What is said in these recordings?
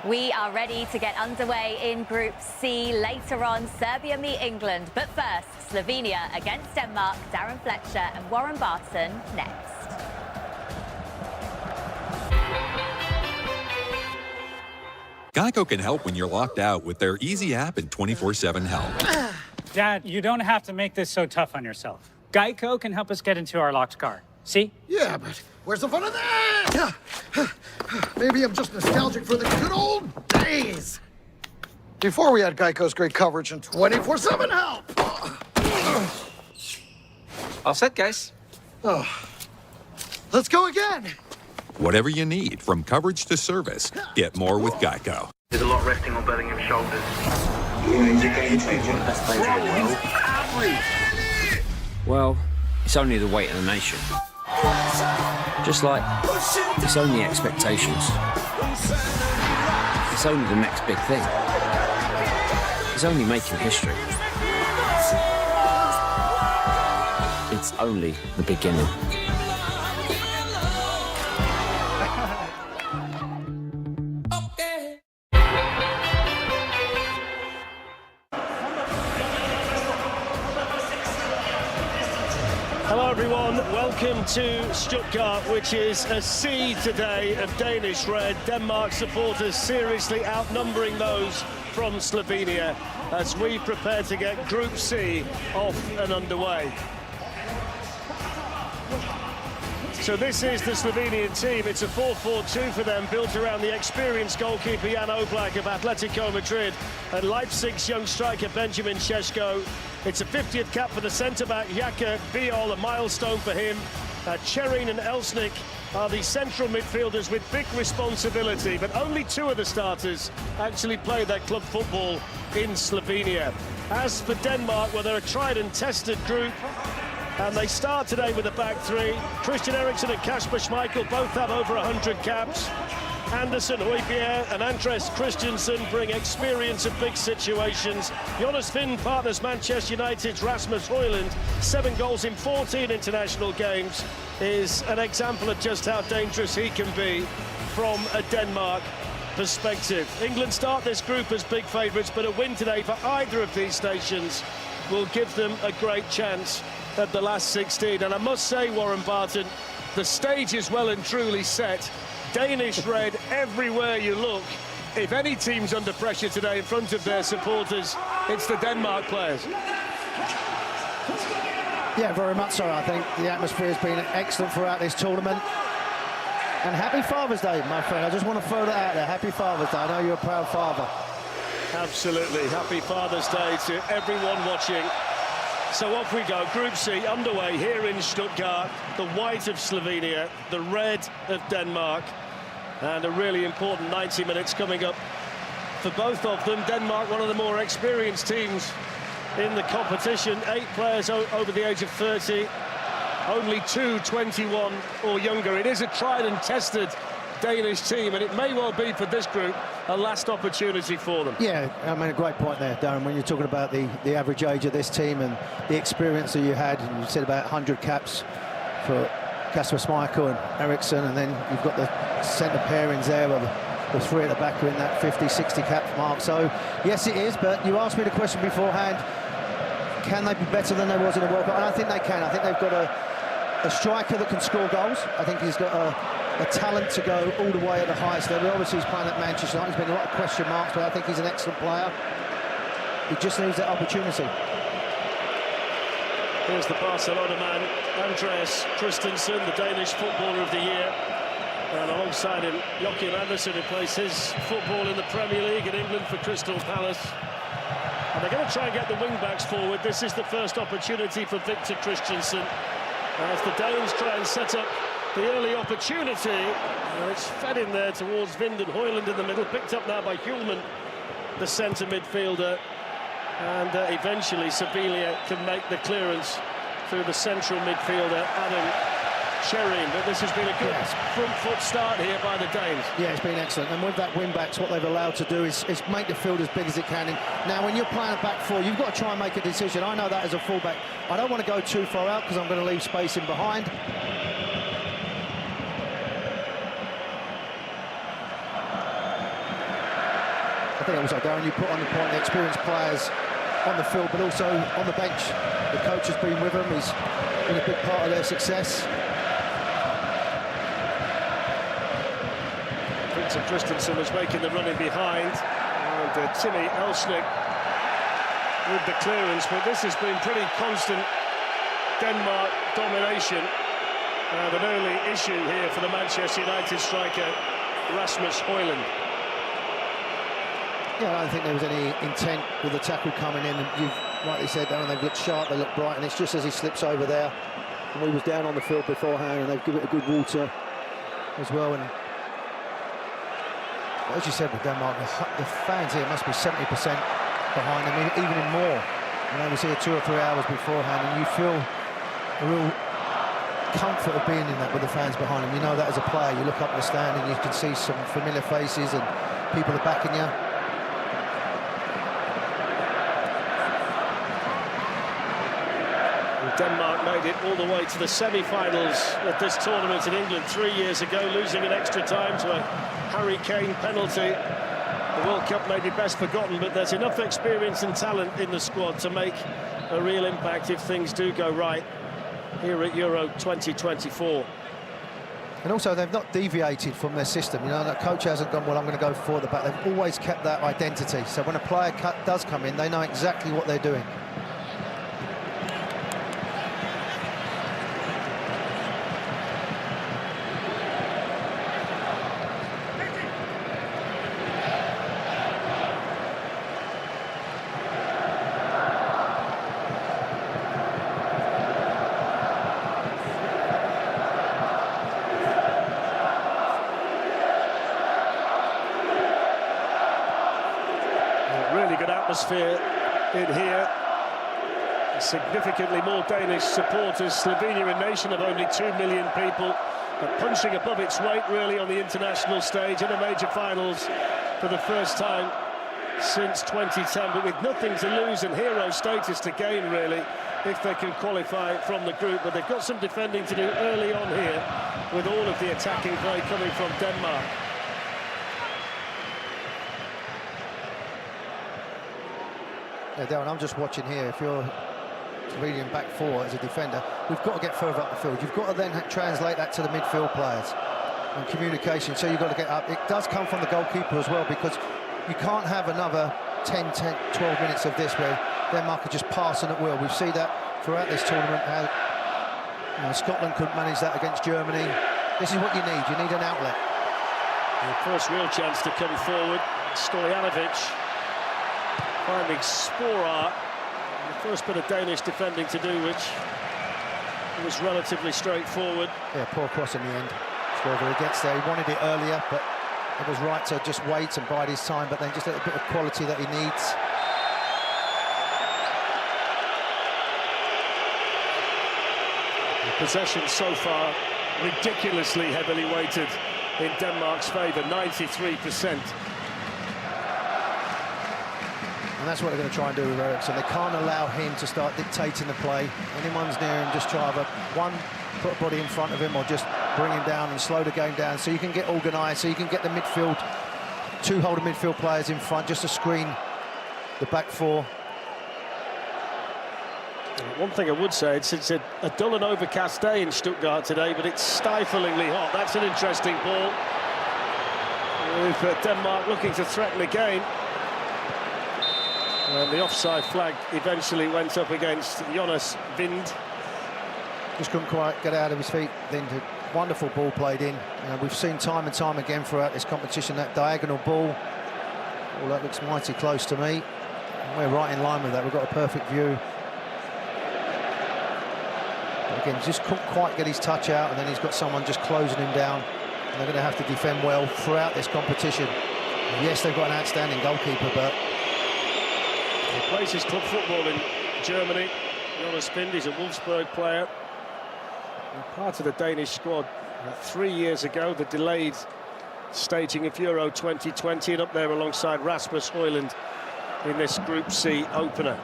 We are ready to get underway in Group C. Later on, Serbia meet England. But first, Slovenia against Denmark. Darren Fletcher and Warren Barton next. Geico can help when you're locked out with their easy app and 24/7 help. Dad, you don't have to make this so tough on yourself. Geico can help us get into our locked car. See? Yeah, but where's the fun of that? Maybe I'm just nostalgic for the good old days. Before we had Geico's great coverage and 24/7 help. All set, guys. Oh. Let's go again. Whatever you need, from coverage to service, get more with Geico. There's a lot resting on Bellingham's shoulders. Well, it's only the weight of the nation. Just like it's only expectations. It's only the next big thing. It's only making history. It's only the beginning. Hello everyone, welcome to Stuttgart, which is a sea today of Danish red. Denmark supporters seriously outnumbering those from Slovenia as we prepare to get Group C off and underway. So this is the Slovenian team. It's a 4-4-2 for them, built around the experienced goalkeeper Jan Oblak of Atletico Madrid and Leipzig's young striker Benjamin Šeško. It's a 50th cap for the centre-back Jaka Biol, a milestone for him. Cherin and Elsnik are the central midfielders with big responsibility, but only two of the starters actually play their club football in Slovenia. As for Denmark, well, they're a tried and tested group. And they start today with a back three. Christian Eriksen and Kasper Schmeichel both have over 100 caps. Andersen, Højbjerg and Andres Christensen bring experience of big situations. Jonas Vind partners Manchester United's Rasmus Højlund. 7 goals in 14 international games is an example of just how dangerous he can be from a Denmark perspective. England start this group as big favourites, but a win today for either of these nations will give them a great chance at the last 16. And I must say, Warren Barton, the stage is well and truly set. Danish red everywhere you look. If any team's under pressure today in front of their supporters, it's the Denmark players. Yeah, very much so. I think the atmosphere has been excellent throughout this tournament. And happy Father's Day, my friend. I just want to throw that out there. Happy Father's Day. I know you're a proud father. Absolutely. Happy Father's Day to everyone watching. So off we go. Group C underway here in Stuttgart. The white of Slovenia, the red of Denmark. And a really important 90 minutes coming up for both of them. Denmark, one of the more experienced teams in the competition. 8 players over the age of 30. Only 2 21 or younger. It is a tried and tested Danish team, and it may well be for this group a last opportunity for them. Yeah, I mean, a great point there, Darren, when you're talking about the average age of this team and the experience that you had. And you said about 100 caps for Kasper Schmeichel and Eriksen, and then you've got the centre pairings there where the 3 at the back are in that 50-60 cap mark. So yes, it is, but you asked me the question beforehand, can they be better than they was in the World Cup? And I think they can. I think they've got a striker that can score goals. I think he's got a talent to go all the way at the highest level. Obviously he's playing at Manchester United. There's been a lot of question marks, but I think he's an excellent player. He just needs that opportunity. Here's the Barcelona man, Andreas Christensen, the Danish footballer of the year. And alongside him, Joachim Andersen, who plays his football in the Premier League in England for Crystal Palace. And they're going to try and get the wing-backs forward. This is the first opportunity for Victor Christensen. As the Danes try and set up the early opportunity, it's fed in there towards Vind and Højlund in the middle, picked up now by Hjulman, the centre midfielder. And eventually Sibilia can make the clearance through the central midfielder, Adam Cherin. But this has been a good front foot start here by the Danes. Yeah, it's been excellent. And with that wing-backs, what they've allowed to do is make the field as big as it can. And now, when you're playing a back four, you've got to try and make a decision. I know that as a full-back. I don't want to go too far out because I'm going to leave space in behind. think also, Darren, you put on the point the experienced players on the field, but also on the bench. The coach has been with them. He's been a big part of their success. Vincent Christensen was making the running behind, and Timmy Elsnik with the clearance, but this has been pretty constant Denmark domination. An early issue here for the Manchester United striker Rasmus Højlund. Yeah, I don't think there was any intent with the tackle coming in, and you've rightly said, Darren, they've looked sharp, they look bright, and it's just as he slips over there, and he was down on the field beforehand, and they've given it a good water as well. And as you said with Denmark, the fans here must be 70% behind them, even in more. And I was here 2 or 3 hours beforehand, and you feel a real comfort of being in that with the fans behind them. You know that as a player, you look up at the stand and you can see some familiar faces and people are backing you. Denmark made it all the way to the semi-finals of this tournament in England 3 years ago, losing in extra time to a Harry Kane penalty. The World Cup may be best forgotten, but there's enough experience and talent in the squad to make a real impact if things do go right here at Euro 2024. And also, they've not deviated from their system. You know, the coach hasn't gone, well, I'm going to go forward the back. They've always kept that identity. So when a player does come in, they know exactly what they're doing. Atmosphere in here. Significantly more Danish supporters. Slovenia, a nation of only 2 million people, punching above its weight really on the international stage in the major finals for the first time since 2010, but with nothing to lose and hero status to gain really if they can qualify from the group. But they've got some defending to do early on here with all of the attacking play coming from Denmark. Yeah, Darren, I'm just watching here. If you're Slovenian back four as a defender, we've got to get further up the field. You've got to then translate that to the midfield players and communication, so you've got to get up. It does come from the goalkeeper as well, because you can't have another 10, 12 minutes of this where Denmark are just passing at will. We've seen that throughout this tournament, how Scotland couldn't manage that against Germany. This is what you need. You need an outlet. The first real chance to come forward, Stojanovic finding Sporar. The first bit of Danish defending to do, which was relatively straightforward. Yeah, poor cross in the end. Stover, he gets there. He wanted it earlier, but it was right to just wait and bide his time, but then just a little bit of quality that he needs. The possession so far ridiculously heavily weighted in Denmark's favour, 93%. And that's what they're going to try and do with Eriksson. They can't allow him to start dictating the play. Anyone's near him, just try either one, put a body in front of him, or just bring him down and slow the game down, so you can get organised, so you can get the midfield, two holding midfield players in front, just to screen the back four. One thing I would say, it's a dull and overcast day in Stuttgart today, but it's stiflingly hot. That's an interesting ball. With Denmark looking to threaten again. And the offside flag eventually went up against Jonas Vind. Just couldn't quite get out of his feet. Vind, wonderful ball played in. We've seen time and time again throughout this competition that diagonal ball. Oh, that looks mighty close to me. And we're right in line with that. We've got a perfect view. But again, just couldn't quite get his touch out, and then he's got someone just closing him down. And they're going to have to defend well throughout this competition. And yes, they've got an outstanding goalkeeper, but he plays his club football in Germany. Jonas Vind, he's a Wolfsburg player. And part of the Danish squad 3 years ago, the delayed staging of Euro 2020, and up there alongside Rasmus Højlund in this Group C opener.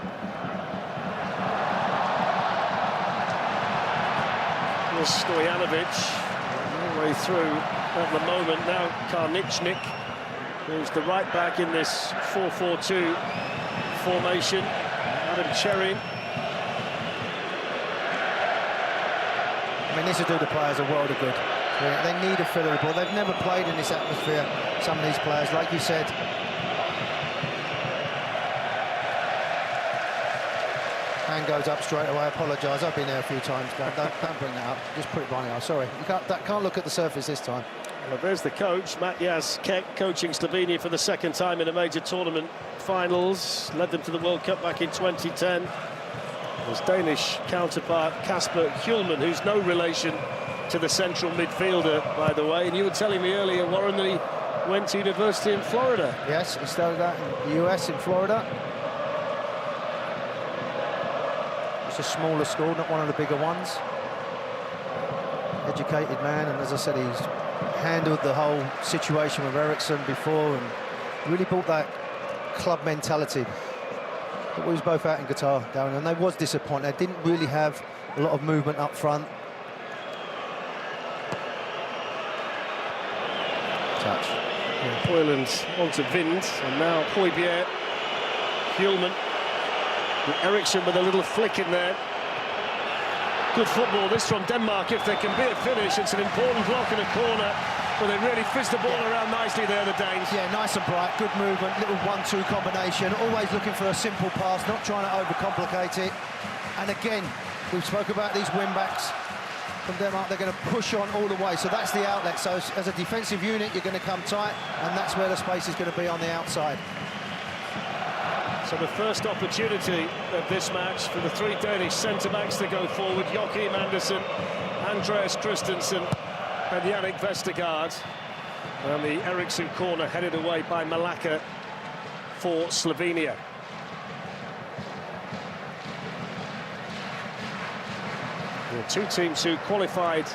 Here's Stojanovic, all the way through at the moment. Now Karničnik who's the right back in this 4-4-2 formation. Adam Cherry. I mean, this will do the players a world of good. They need a feel of the ball. They've never played in this atmosphere, some of these players, like you said. Hand goes up straight away. I apologise. I've been there a few times. Don't bring that up. Just put it behind the eye. Sorry. You can't look at the surface this time. Well, there's the coach, Matjas Kek, coaching Slovenia for the second time in a major tournament finals. Led them to the World Cup back in 2010. His Danish counterpart, Kasper Hjulman, who's no relation to the central midfielder, by the way. And you were telling me earlier, Warren, that he went to university in Florida. Yes, he started out in the US, in Florida. It's a smaller school, not one of the bigger ones. Educated man, and as I said, he's handled the whole situation with Ericsson before and really brought that club mentality. But we was both out in Qatar, Darren, and they was disappointed. They didn't really have a lot of movement up front. Touch. Yeah, Hoyland onto Vind, and now Højbjerg, Hjulman, Ericsson with a little flick in there. Good football, this from Denmark. If there can be a finish, it's an important block in a corner. But they really fizzed the ball around nicely there, the Danes. Yeah, nice and bright, good movement, little 1-2 combination, always looking for a simple pass, not trying to overcomplicate it. And again, we've spoke about these wing-backs from Denmark, they're going to push on all the way, so that's the outlet. So as a defensive unit, you're going to come tight, and that's where the space is going to be on the outside. So the first opportunity of this match for the three Danish centre-backs to go forward, Joachim Andersen, Andreas Christensen, and Yannick Vestergaard. And the Ericsson corner headed away by Malacca for Slovenia. The two teams who qualified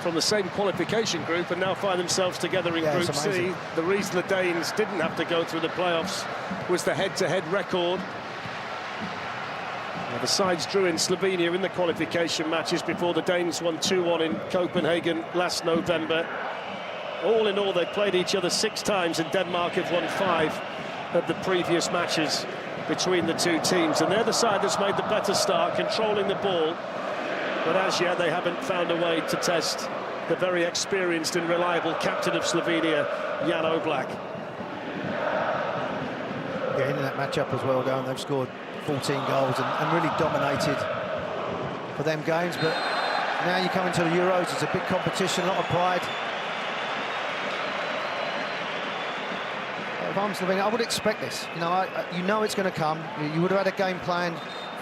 from the same qualification group and now find themselves together in Group C. The reason the Danes didn't have to go through the playoffs was the head-to-head record. Now, the sides drew in Slovenia in the qualification matches before the Danes won 2-1 in Copenhagen last November. All in all, they played each other 6 times, and Denmark have won 5 of the previous matches between the two teams. And they're the side that's made the better start, controlling the ball. But as yet, they haven't found a way to test the very experienced and reliable captain of Slovenia, Jan Oblak. Yeah, in that matchup as well, down they've scored 14 goals and really dominated for them games. But now you come into the Euros, it's a big competition, a lot of pride. If I'm Slovenia, I would expect this. You know it's going to come. You would have had a game plan,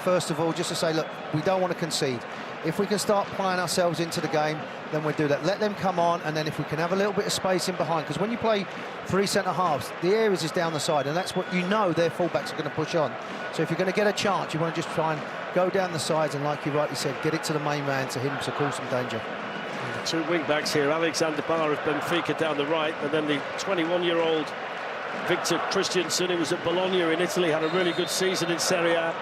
first of all, just to say, look, we don't want to concede. If we can start playing ourselves into the game, then we'll do that. Let them come on, and then if we can have a little bit of space in behind, because when you play 3 centre-halves, the areas is down the side, and that's what you know their full-backs are going to push on. So if you're going to get a chance, you want to just try and go down the sides, and like you rightly said, get it to the main man to him to cause some danger. The two wing-backs here, Alexander Barr of Benfica down the right, and then the 21-year-old Victor Christiansen, who was at Bologna in Italy, had a really good season in Serie A.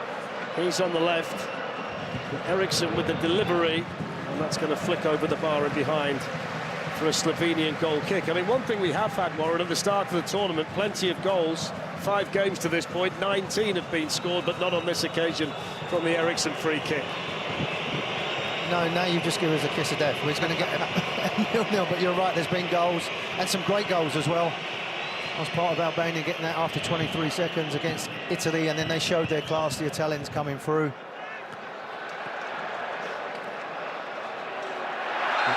He's on the left. Ericsson with the delivery, and that's going to flick over the bar and behind for a Slovenian goal kick. I mean, one thing we have had, Warren, at the start of the tournament, plenty of goals. 5 games to this point, 19 have been scored, but not on this occasion from the Ericsson free kick. No, now you just give us a kiss of death. We're going to get a 0-0, but you're right, there's been goals, and some great goals as well. I was part of Albania getting that after 23 seconds against Italy, and then they showed their class, the Italians coming through.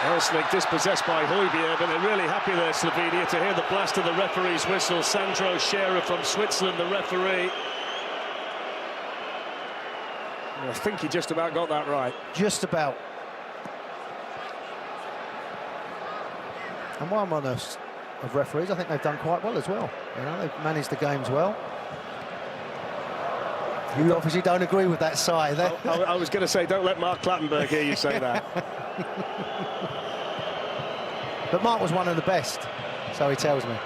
Elsnik dispossessed by Højbjerg, but they're really happy there, Slovenia, to hear the blast of the referee's whistle. Sandro Scherer from Switzerland, the referee. I think he just about got that right. Just about. And while I'm on of referees, I think they've done quite well as well. They've managed the games well. You obviously don't agree with that side. I was going to say, don't let Mark Clattenburg hear you say that. But Mark was one of the best, so he tells me.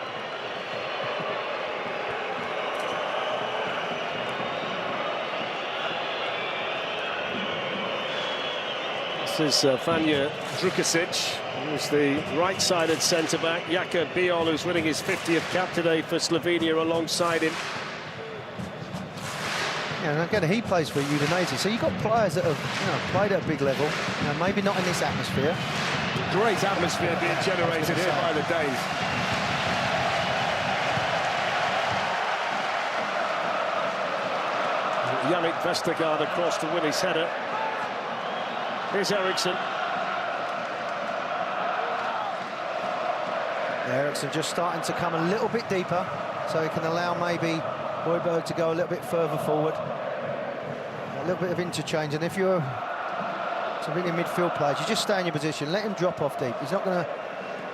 This is Vanja Drukasic, who's the right-sided centre-back. Jaka Biol, who's winning his 50th cap today for Slovenia, alongside him. Yeah, and again, he plays for Udinese, so you've got players that have played at a big level, maybe not in this atmosphere. Great atmosphere being generated here by the Danes. Yannick Vestergaard across to win his header. Here's Eriksson. Eriksson just starting to come a little bit deeper, so he can allow maybe Højbjerg to go a little bit further forward. A little bit of interchange, and if you're some really midfield players, you just stay in your position, let him drop off deep. He's not going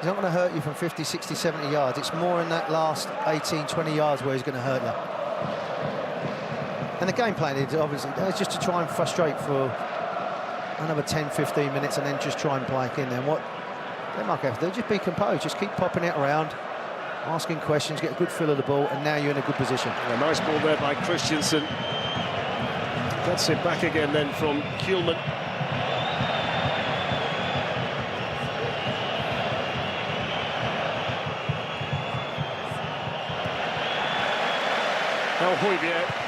to hurt you from 50, 60, 70 yards. It's more in that last 18, 20 yards where he's going to hurt you. And the game plan is obviously just to try and frustrate for another 10, 15 minutes and then just try and play in there. And what Denmark have to do, just be composed, just keep popping it around, asking questions, get a good feel of the ball, and now you're in a good position. A nice ball there by Christensen. Gets it back again then from Kuhlmann. Now Højbjerg.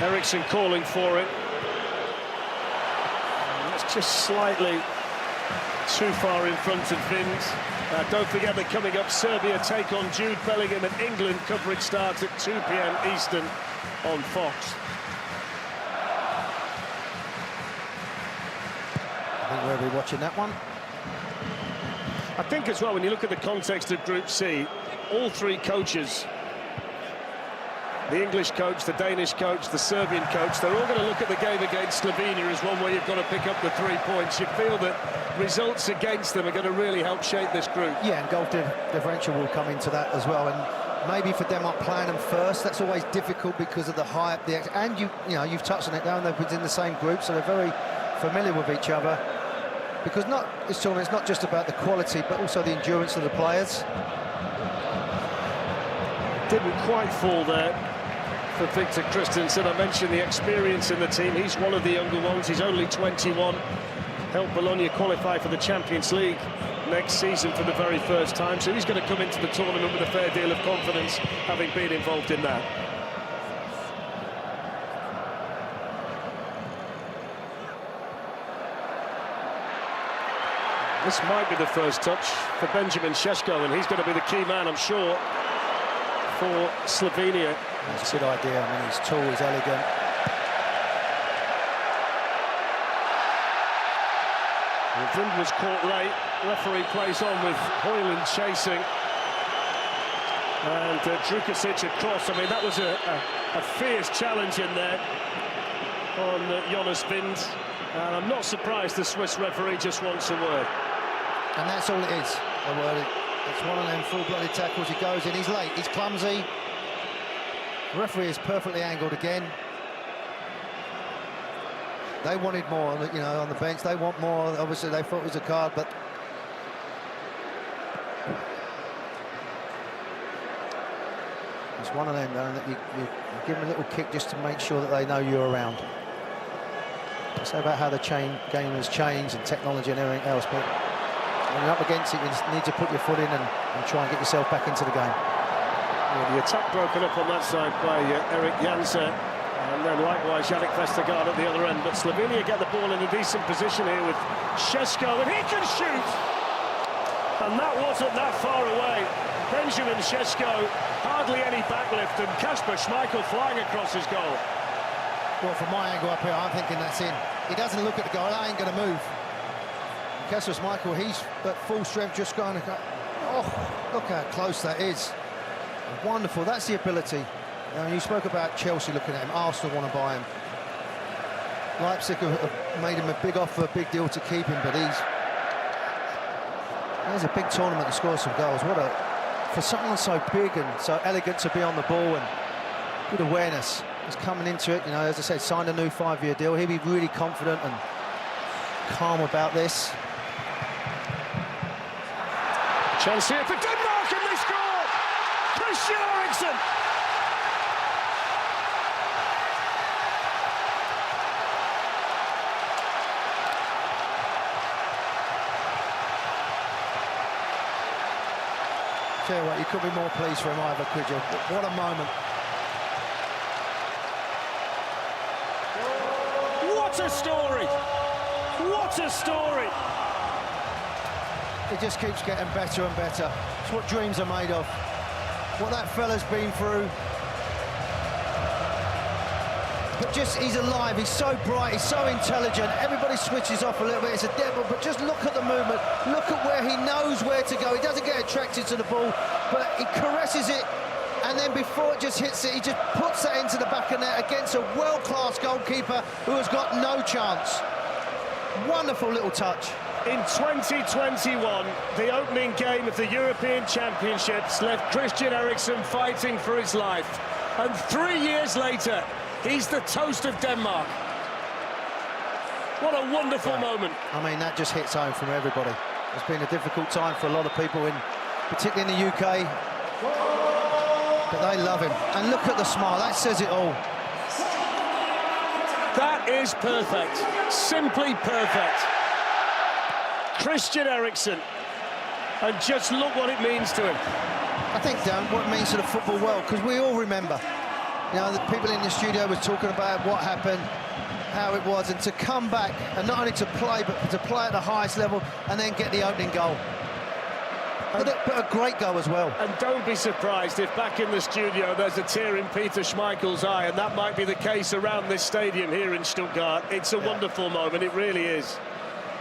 Eriksson calling for it. It's just slightly too far in front of Vins. Don't forget that coming up, Serbia take on Jude Bellingham in England. Coverage starts at 2 p.m. Eastern on Fox. I think we'll be watching that one. I think as well, when you look at the context of Group C, all three coaches, the English coach, the Danish coach, the Serbian coach, they're all going to look at the game against Slovenia as one where you've got to pick up the 3 points. You feel that results against them are going to really help shape this group. Yeah, and goal differential will come into that as well. And maybe for Denmark playing them first, that's always difficult because of the hype. And you've touched on it now, and they've been in the same group, so they're very familiar with each other. Because this tournament's not just about the quality, but also the endurance of the players. Didn't quite fall there for Victor Christensen. I mentioned the experience in the team. He's one of the younger ones. He's only 21. Helped Bologna qualify for the Champions League next season for the very first time. So he's going to come into the tournament with a fair deal of confidence, having been involved in that. This might be the first touch for Benjamin Šeško, and he's going to be the key man, I'm sure, for Slovenia. That's a good idea. I mean, he's tall, he's elegant. Well, Vind was caught late. Referee plays on with Højlund chasing. And Drukasic across. I mean, that was a fierce challenge in there on Jonas Vind. And I'm not surprised the Swiss referee just wants a word. And that's all it is, a word. It's one of them full-blooded tackles. He goes in, he's late, he's clumsy. The referee is perfectly angled again. They wanted more, on the bench. They want more. Obviously, they thought it was a card, but it's one of them, though, that you give them a little kick just to make sure that they know you're around. It's about how the game has changed and technology and everything else, but when you're up against it, you need to put your foot in and try and get yourself back into the game. Well, the attack broken up on that side by Erik Jansen, and then likewise Yannick Vestergaard at the other end. But Slovenia get the ball in a decent position here with Šeško, and he can shoot! And that wasn't that far away. Benjamin Šeško, hardly any backlift, and Kasper Schmeichel flying across his goal. Well, from my angle up here, I'm thinking that's in. He doesn't look at the goal, I ain't going to move. Kasper Schmeichel, he's at full strength, just going to go. Oh, look how close that is. Wonderful, that's the ability. You spoke about Chelsea looking at him, Arsenal want to buy him. Leipzig have made him a big offer, a big deal to keep him, but there's a big tournament to score some goals. For someone so big and so elegant to be on the ball and good awareness. He's coming into it, as I said, signed a new 5-year deal. He'll be really confident and calm about this. Chance here for Denmark, and they score! Christian Eriksen! Tell you what, you could be more pleased for him either, could you? What a moment. What a story! What a story! It just keeps getting better and better. It's what dreams are made of. What that fella's been through. But just, he's alive, he's so bright, he's so intelligent. Everybody switches off a little bit, it's a devil, but just look at the movement. Look at where he knows where to go. He doesn't get attracted to the ball, but he caresses it, and then before it just hits it, he just puts that into the back of net against a world-class goalkeeper who has got no chance. Wonderful little touch. In 2021, the opening game of the European Championships left Christian Eriksen fighting for his life. And 3 years later, he's the toast of Denmark. What a wonderful moment. I mean, that just hits home from everybody. It's been a difficult time for a lot of people, particularly in the UK. But they love him. And look at the smile, that says it all. That is perfect. Simply perfect. Christian Eriksen. And just look what it means to him. I think, Dan, what it means to the football world, because we all remember. You know, the people in the studio were talking about what happened, how it was, and to come back and not only to play, but to play at the highest level and then get the opening goal. But a great goal as well. And don't be surprised if back in the studio there's a tear in Peter Schmeichel's eye, and that might be the case around this stadium here in Stuttgart. It's a wonderful moment, it really is.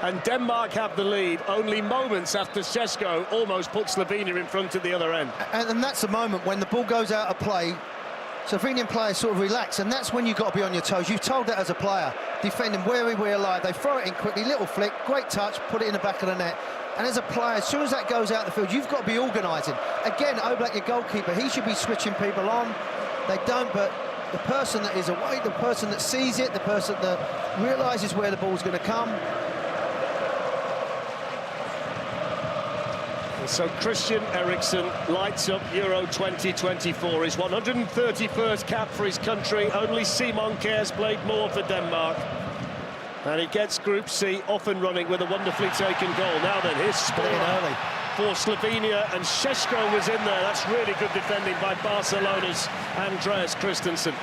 And Denmark have the lead only moments after Šeško almost put Slovenia in front at the other end. And that's the moment when the ball goes out of play. Slovenian players sort of relax, and that's when you've got to be on your toes. You've told that as a player, defending where we're alive. They throw it in quickly, little flick, great touch, put it in the back of the net. And as a player, as soon as that goes out the field, you've got to be organising. Again, Oblak, your goalkeeper, he should be switching people on. They don't, but the person that is away, the person that sees it, the person that realises where the ball's going to come. So Christian Eriksen lights up Euro 2024, his 131st cap for his country. Only Simon Kjær's played more for Denmark. And he gets Group C off and running with a wonderfully taken goal. Now then, here's early for Slovenia, and Šeško was in there. That's really good defending by Barcelona's Andreas Christensen.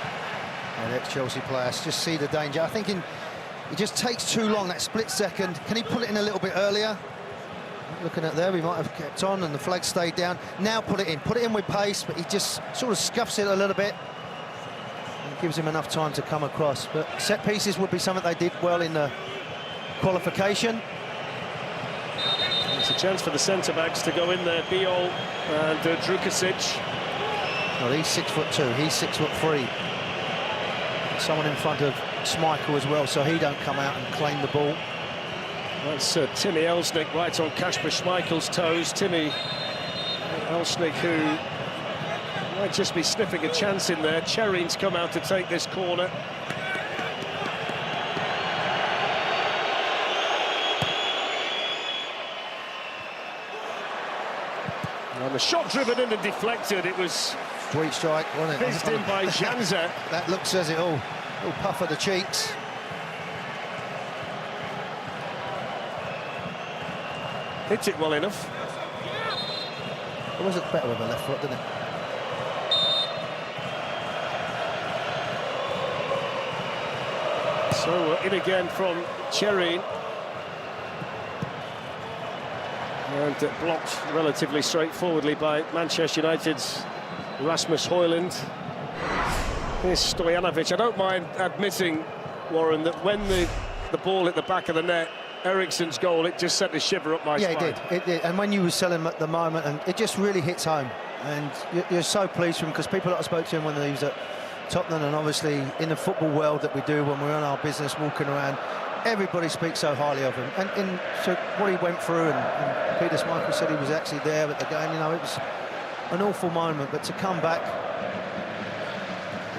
And ex-Chelsea players just see the danger. I think it just takes too long, that split second. Can he pull it in a little bit earlier? Looking at there, we might have kept on and the flag stayed down. Now put it in with pace, but he just sort of scuffs it a little bit. And gives him enough time to come across. But set pieces would be something they did well in the qualification. It's a chance for the centre-backs to go in there, Biol and Drukasic. Well, he's 6'2", he's 6'3". Someone in front of Schmeichel as well, so he don't come out and claim the ball. That's Timmy Elsnik right on Kasper Schmeichel's toes. Timmy Elsnik, who might just be sniffing a chance in there. Cherin's come out to take this corner. And the shot driven in and deflected. It was sweet strike, wasn't it? Fizzed in by Janza. That look says it all. A little puff of the cheeks. Hit it well enough. It was better with the left foot, didn't it? So in again from Cherin. And blocked relatively straightforwardly by Manchester United's Rasmus Højlund. Here's Stojanovic. I don't mind admitting, Warren, that when the ball hit the back of the net, Eriksen's goal, it just sent a shiver up my spine. Yeah, it did. And when you were selling him at the moment, and it just really hits home. And you're so pleased for him, because people that I spoke to him when he was at Tottenham, and obviously in the football world that we do when we're on our business, walking around, everybody speaks so highly of him. And so what he went through, and Peter Schmeichel said he was actually there at the game, you know, it was an awful moment, but to come back,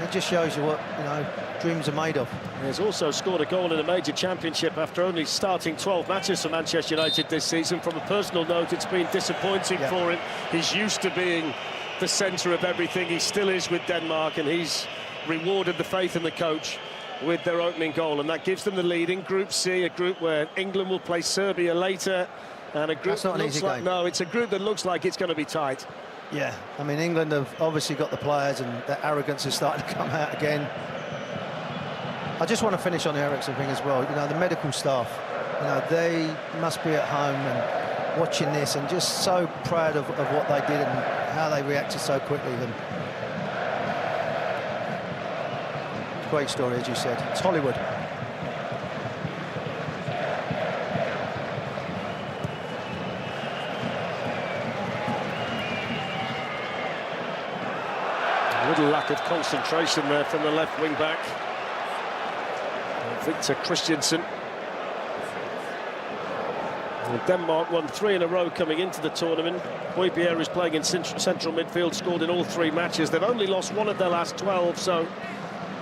it just shows you what, you know, dreams are made of. He's also scored a goal in a major championship after only starting 12 matches for Manchester United this season. From a personal note, it's been disappointing for him. He's used to being the centre of everything. He still is with Denmark, and he's rewarded the faith in the coach with their opening goal, and that gives them the lead in Group C, a group where England will play Serbia later, and a group That's not an easy game. No, it's a group that looks like it's going to be tight. Yeah, I mean, England have obviously got the players, and that arrogance is starting to come out again. I just want to finish on the Ericsson thing as well. You know, the medical staff, you know, they must be at home and watching this and just so proud of what they did and how they reacted so quickly. And great story, as you said. It's Hollywood. A little lack of concentration there from the left wing back. Victor Christiansen. And Denmark won 3 in a row coming into the tournament. Højbjerg is playing in central midfield, scored in all 3 matches. They've only lost 1 of their last 12, so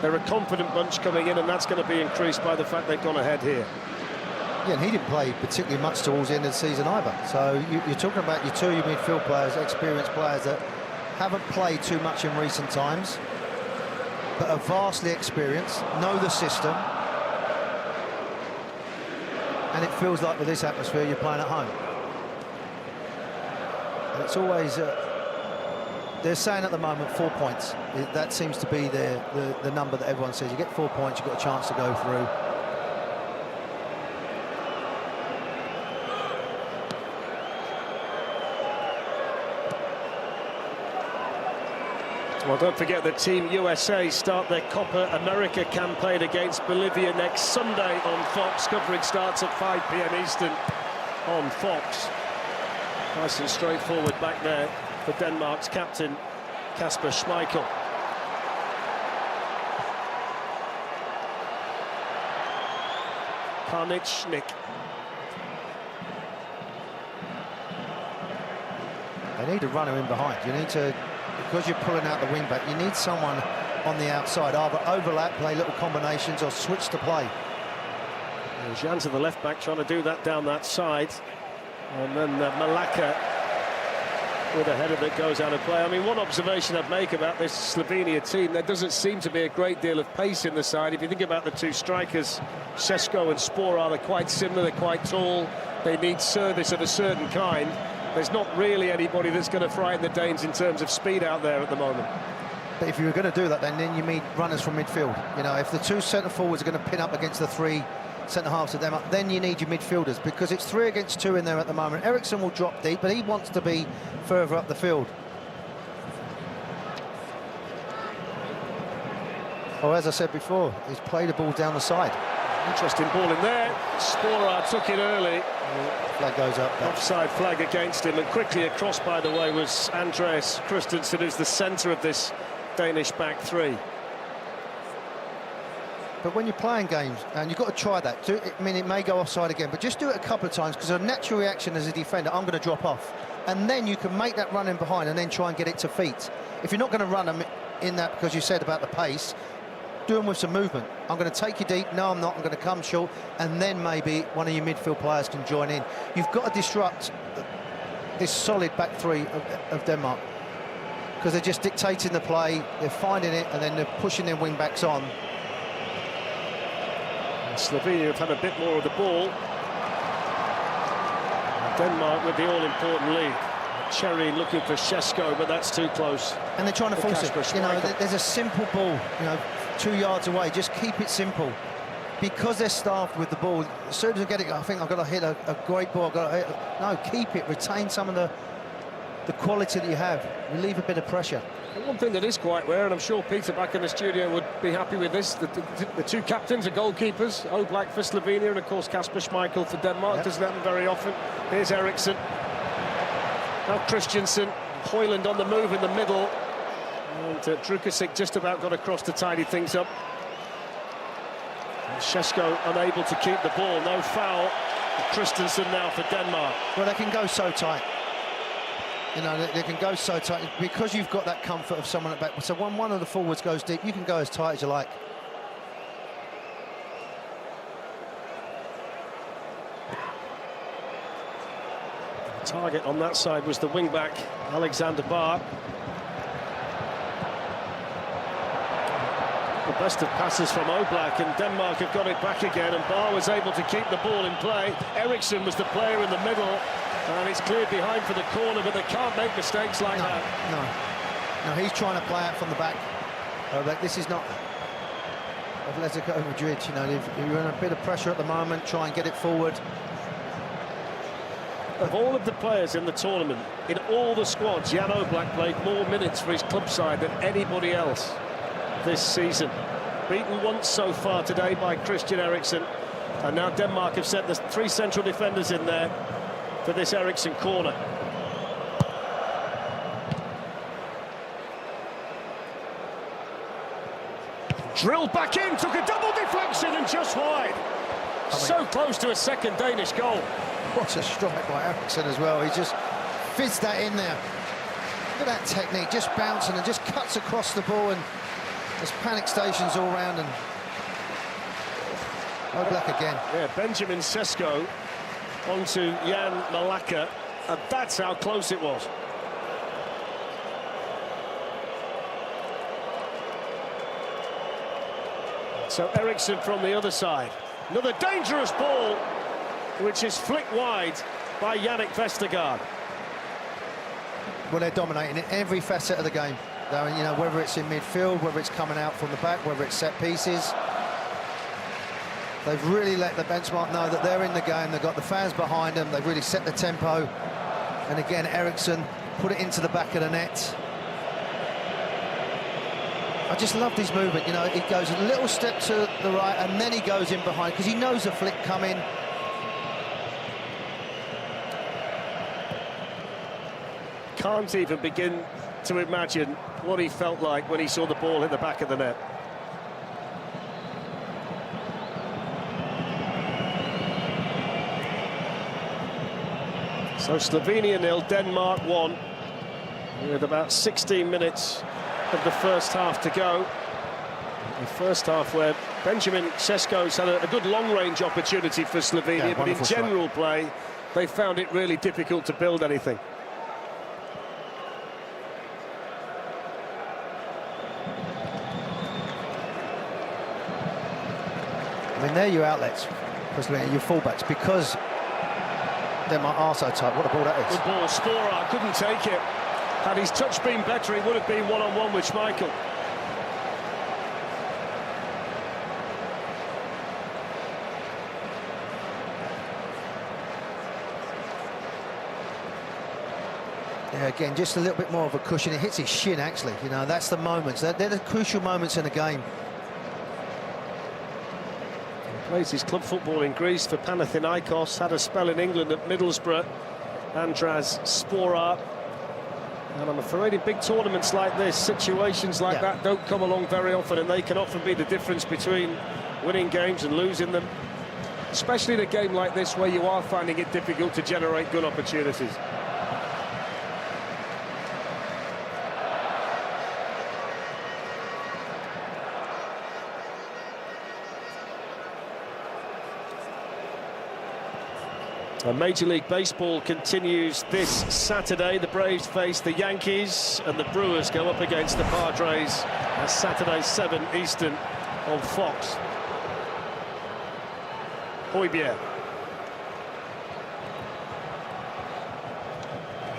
they're a confident bunch coming in, and that's going to be increased by the fact they've gone ahead here. Yeah, and he didn't play particularly much towards the end of the season either. So you're talking about your 2 midfield players, experienced players that haven't played too much in recent times, but are vastly experienced, know the system. And it feels like with this atmosphere, you're playing at home. And it's always, they're saying at the moment 4 points. That seems to be the number that everyone says. You get 4 points, you've got a chance to go through. Well, don't forget that Team USA start their Copa America campaign against Bolivia next Sunday on Fox. Coverage starts at 5 p.m. Eastern on Fox. Nice and straightforward back there for Denmark's captain, Kasper Schmeichel. Karnic. They need a runner in behind. You need to, because you're pulling out the wing back, you need someone on the outside, either overlap, play little combinations, or switch to play. Jan to the left back, trying to do that down that side, and then Malaka with a header that goes out of play. I mean, one observation I'd make about this Slovenia team, there doesn't seem to be a great deal of pace in the side. If you think about the 2 strikers, Šeško and Sporar, they're quite similar, they're quite tall, they need service of a certain kind. There's not really anybody that's going to frighten the Danes in terms of speed out there at the moment. But if you were going to do that, then you need runners from midfield. You know, if the 2 centre forwards are going to pin up against the 3 centre halves of Denmark, then you need your midfielders, because it's 3 against 2 in there at the moment. Ericsson will drop deep, but he wants to be further up the field. Oh, as I said before, he's played the ball down the side. Interesting ball in there. Sporar took it early. Flag goes up. Offside flag against him, and quickly across, by the way, was Andreas Christensen, who's the centre of this Danish back 3. But when you're playing games, and you've got to try that. I mean, it may go offside again, but just do it a couple of times, because a natural reaction as a defender, I'm going to drop off. And then you can make that run in behind and then try and get it to feet. If you're not going to run them in that, because you said about the pace, do them with some movement. I'm going to take you deep. No, I'm not. I'm going to come short, and then maybe one of your midfield players can join in. You've got to disrupt this solid back 3 of Denmark, because they're just dictating the play, they're finding it, and then they're pushing their wing backs on. And Slovenia have had a bit more of the ball. And Denmark with the all-important lead. Cherry looking for Šeško, but that's too close. And they're trying to force Kasper it. You know, Schmeichel. there's a simple ball, you know, 2 yards away. Just keep it simple. Because they're staffed with the ball, as soon as I get it, I think I've got to hit a great ball. I've got to hit. No, keep it. Retain some of the quality that you have. Relieve a bit of pressure. And one thing that is quite rare, and I'm sure Peter back in the studio would be happy with this, the 2 captains are goalkeepers. Oblak for Slovenia, and of course Kasper Schmeichel for Denmark. Yep. Doesn't happen very often. Here's Ericsson. Now Christiansen, Højlund on the move in the middle, and Drukasik just about got across to tidy things up. And Šeško unable to keep the ball, no foul. Christensen now for Denmark. Well, they can go so tight. You know, they can go so tight because you've got that comfort of someone at back. So when one of the forwards goes deep, you can go as tight as you like. Target on that side was the wing-back, Alexander Bar. The best of passes from Oblak, and Denmark have got it back again, and Barr was able to keep the ball in play. Eriksson was the player in the middle, and it's cleared behind for the corner, but they can't make mistakes like that. No, he's trying to play out from the back. But this is not Atletico Madrid, you know, you're in a bit of pressure at the moment, try and get it forward. Of all of the players in the tournament, in all the squads, Jan Oblak played more minutes for his club side than anybody else this season. Beaten once so far today by Christian Eriksen, and now Denmark have set the 3 central defenders in there for this Eriksen corner. Drilled back in, took a double deflection and just wide. So close to a second Danish goal. What a strike by Eriksen as well. He just fizzed that in there. Look at that technique, just bouncing and just cuts across the ball, and there's panic stations all round. And Oblak again. Yeah, Benjamin Sesko onto Jan Malaka, and that's how close it was. So Eriksen from the other side. Another dangerous ball, which is flicked wide by Yannick Vestergaard. Well, they're dominating in every facet of the game. You know, whether it's in midfield, whether it's coming out from the back, whether it's set pieces. They've really let the benchmark know that they're in the game. They've got the fans behind them. They've really set the tempo. And again, Eriksen put it into the back of the net. I just loved his movement. You know, he goes a little step to the right and then he goes in behind because he knows a flick coming. Can't even begin to imagine what he felt like when he saw the ball hit the back of the net. So Slovenia 0, Denmark 1, with about 16 minutes of the first half to go. The first half where Benjamin Sesko's had a good long-range opportunity for Slovenia, yeah, but in general play, they found it really difficult to build anything. I mean, they're your outlets, your fullbacks, because Denmark are so tight. What a ball that is. Good ball, Spora couldn't take it. Had his touch been better, he would have been one-on-one with Schmeichel. Yeah, again, just a little bit more of a cushion. It hits his shin, actually. You know, that's the moments. They're the crucial moments in the game. Plays his club football in Greece for Panathinaikos, had a spell in England at Middlesbrough. Andras Spora. And I'm afraid in big tournaments like this, situations like that don't come along very often, and they can often be the difference between winning games and losing them. Especially in a game like this where you are finding it difficult to generate good opportunities. Major League Baseball continues this Saturday. The Braves face the Yankees and the Brewers go up against the Padres. That's Saturday 7 Eastern on Fox. Højbjerg.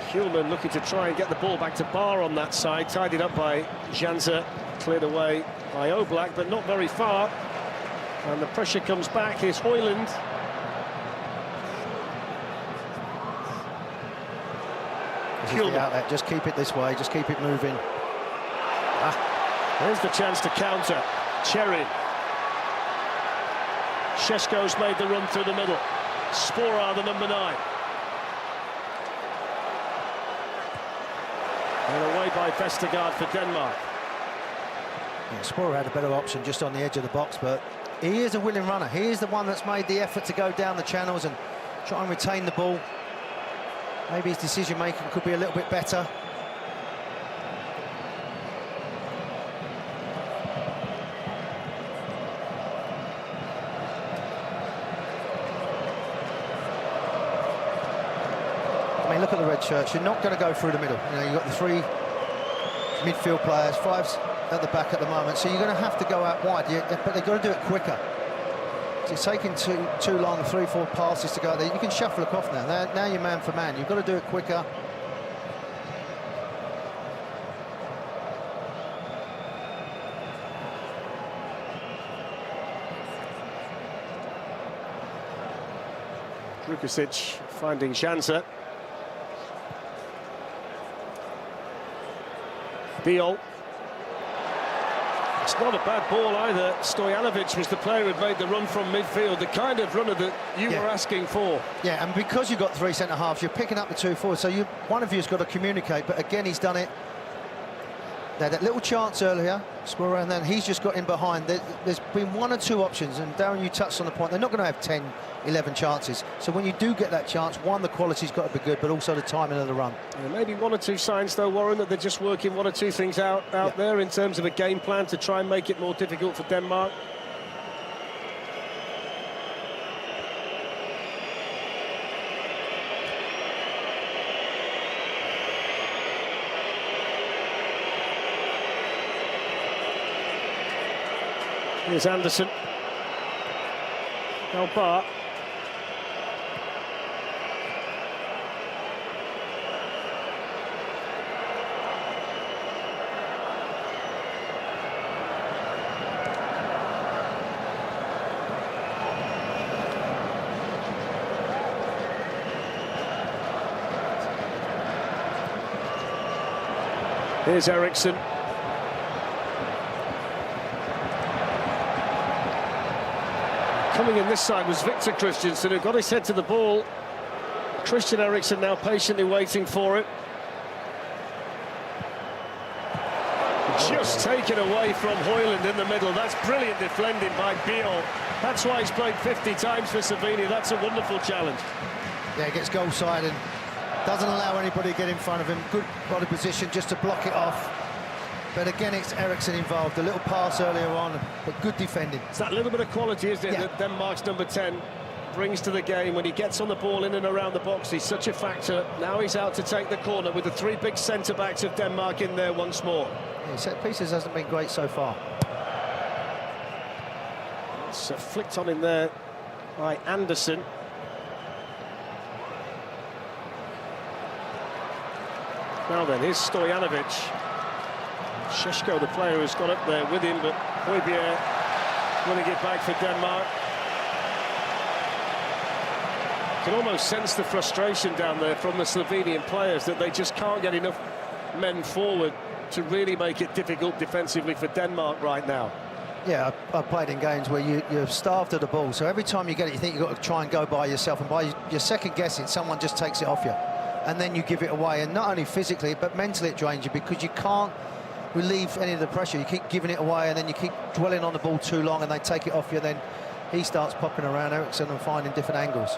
Hjulman looking to try and get the ball back to Barr on that side. Tidied up by Jansa. Cleared away by Oblak, but not very far. And the pressure comes back. Here's Højlund. The outlet. Just keep it this way, just keep it moving. There's the chance to counter. Cherry. Šeško's made the run through the middle. Spora, the number 9. And away by Vestergaard for Denmark. Yeah, Spora had a better option just on the edge of the box, but he is a willing runner. He is the one that's made the effort to go down the channels and try and retain the ball. Maybe his decision-making could be a little bit better. I mean, look at the red shirts. You're not going to go through the middle. You know, you've got the midfield players, 5's at the back at the moment, so you're going to have to go out wide, but they've got to do it quicker. It's taking too long, 3-4 passes to go there. You can shuffle it off now. Now you're man for man. You've got to do it quicker. Rukusic finding Jansa. Biol. It's not a bad ball either. Stojanovic was the player who made the run from midfield, the kind of runner that you were asking for. Yeah, and because you've got 3 centre-halves, you're picking up the 2 forwards, so one of you's got to communicate, but again, he's done it. They had that little chance earlier, score, and then he's just got in behind. There's been 1 or 2 options, and Darren, you touched on the point, they're not going to have 10, 11 chances. So when you do get that chance, one, the quality's got to be good, but also the timing of the run. Yeah, maybe 1 or 2 signs, though, Warren, that they're just working 1 or 2 things out there in terms of a game plan to try and make it more difficult for Denmark. Here's Anderson. Now Bar. Here's Eriksson. Coming in this side was Victor Christiansen, who got his head to the ball. Christian Eriksson now patiently waiting for it. Just taken away from Højlund in the middle. That's brilliant defending by Biol. That's why he's played 50 times for Slovenia. That's a wonderful challenge. Yeah, gets goal side and doesn't allow anybody to get in front of him. Good body position just to block it off. But again, it's Eriksson involved. A little pass earlier on, but good defending. It's that little bit of quality, isn't it, that Denmark's number 10 brings to the game when he gets on the ball in and around the box. He's such a factor. Now he's out to take the corner with the 3 big centre-backs of Denmark in there once more. Yeah, set pieces hasn't been great so far. It's flicked on in there by Anderson. Now then, here's Stojanovic. Šeško, the player who's got up there with him, but Højbjerg winning it back for Denmark. You can almost sense the frustration down there from the Slovenian players that they just can't get enough men forward to really make it difficult defensively for Denmark right now. Yeah, I've played in games where you're starved of the ball, so every time you get it, you think you've got to try and go by yourself, and by your second guessing, someone just takes it off you, and then you give it away, and not only physically, but mentally it drains you, because you can't relieve any of the pressure. You keep giving it away, and then you keep dwelling on the ball too long, and they take it off you. Then he starts popping around Eriksson and finding different angles.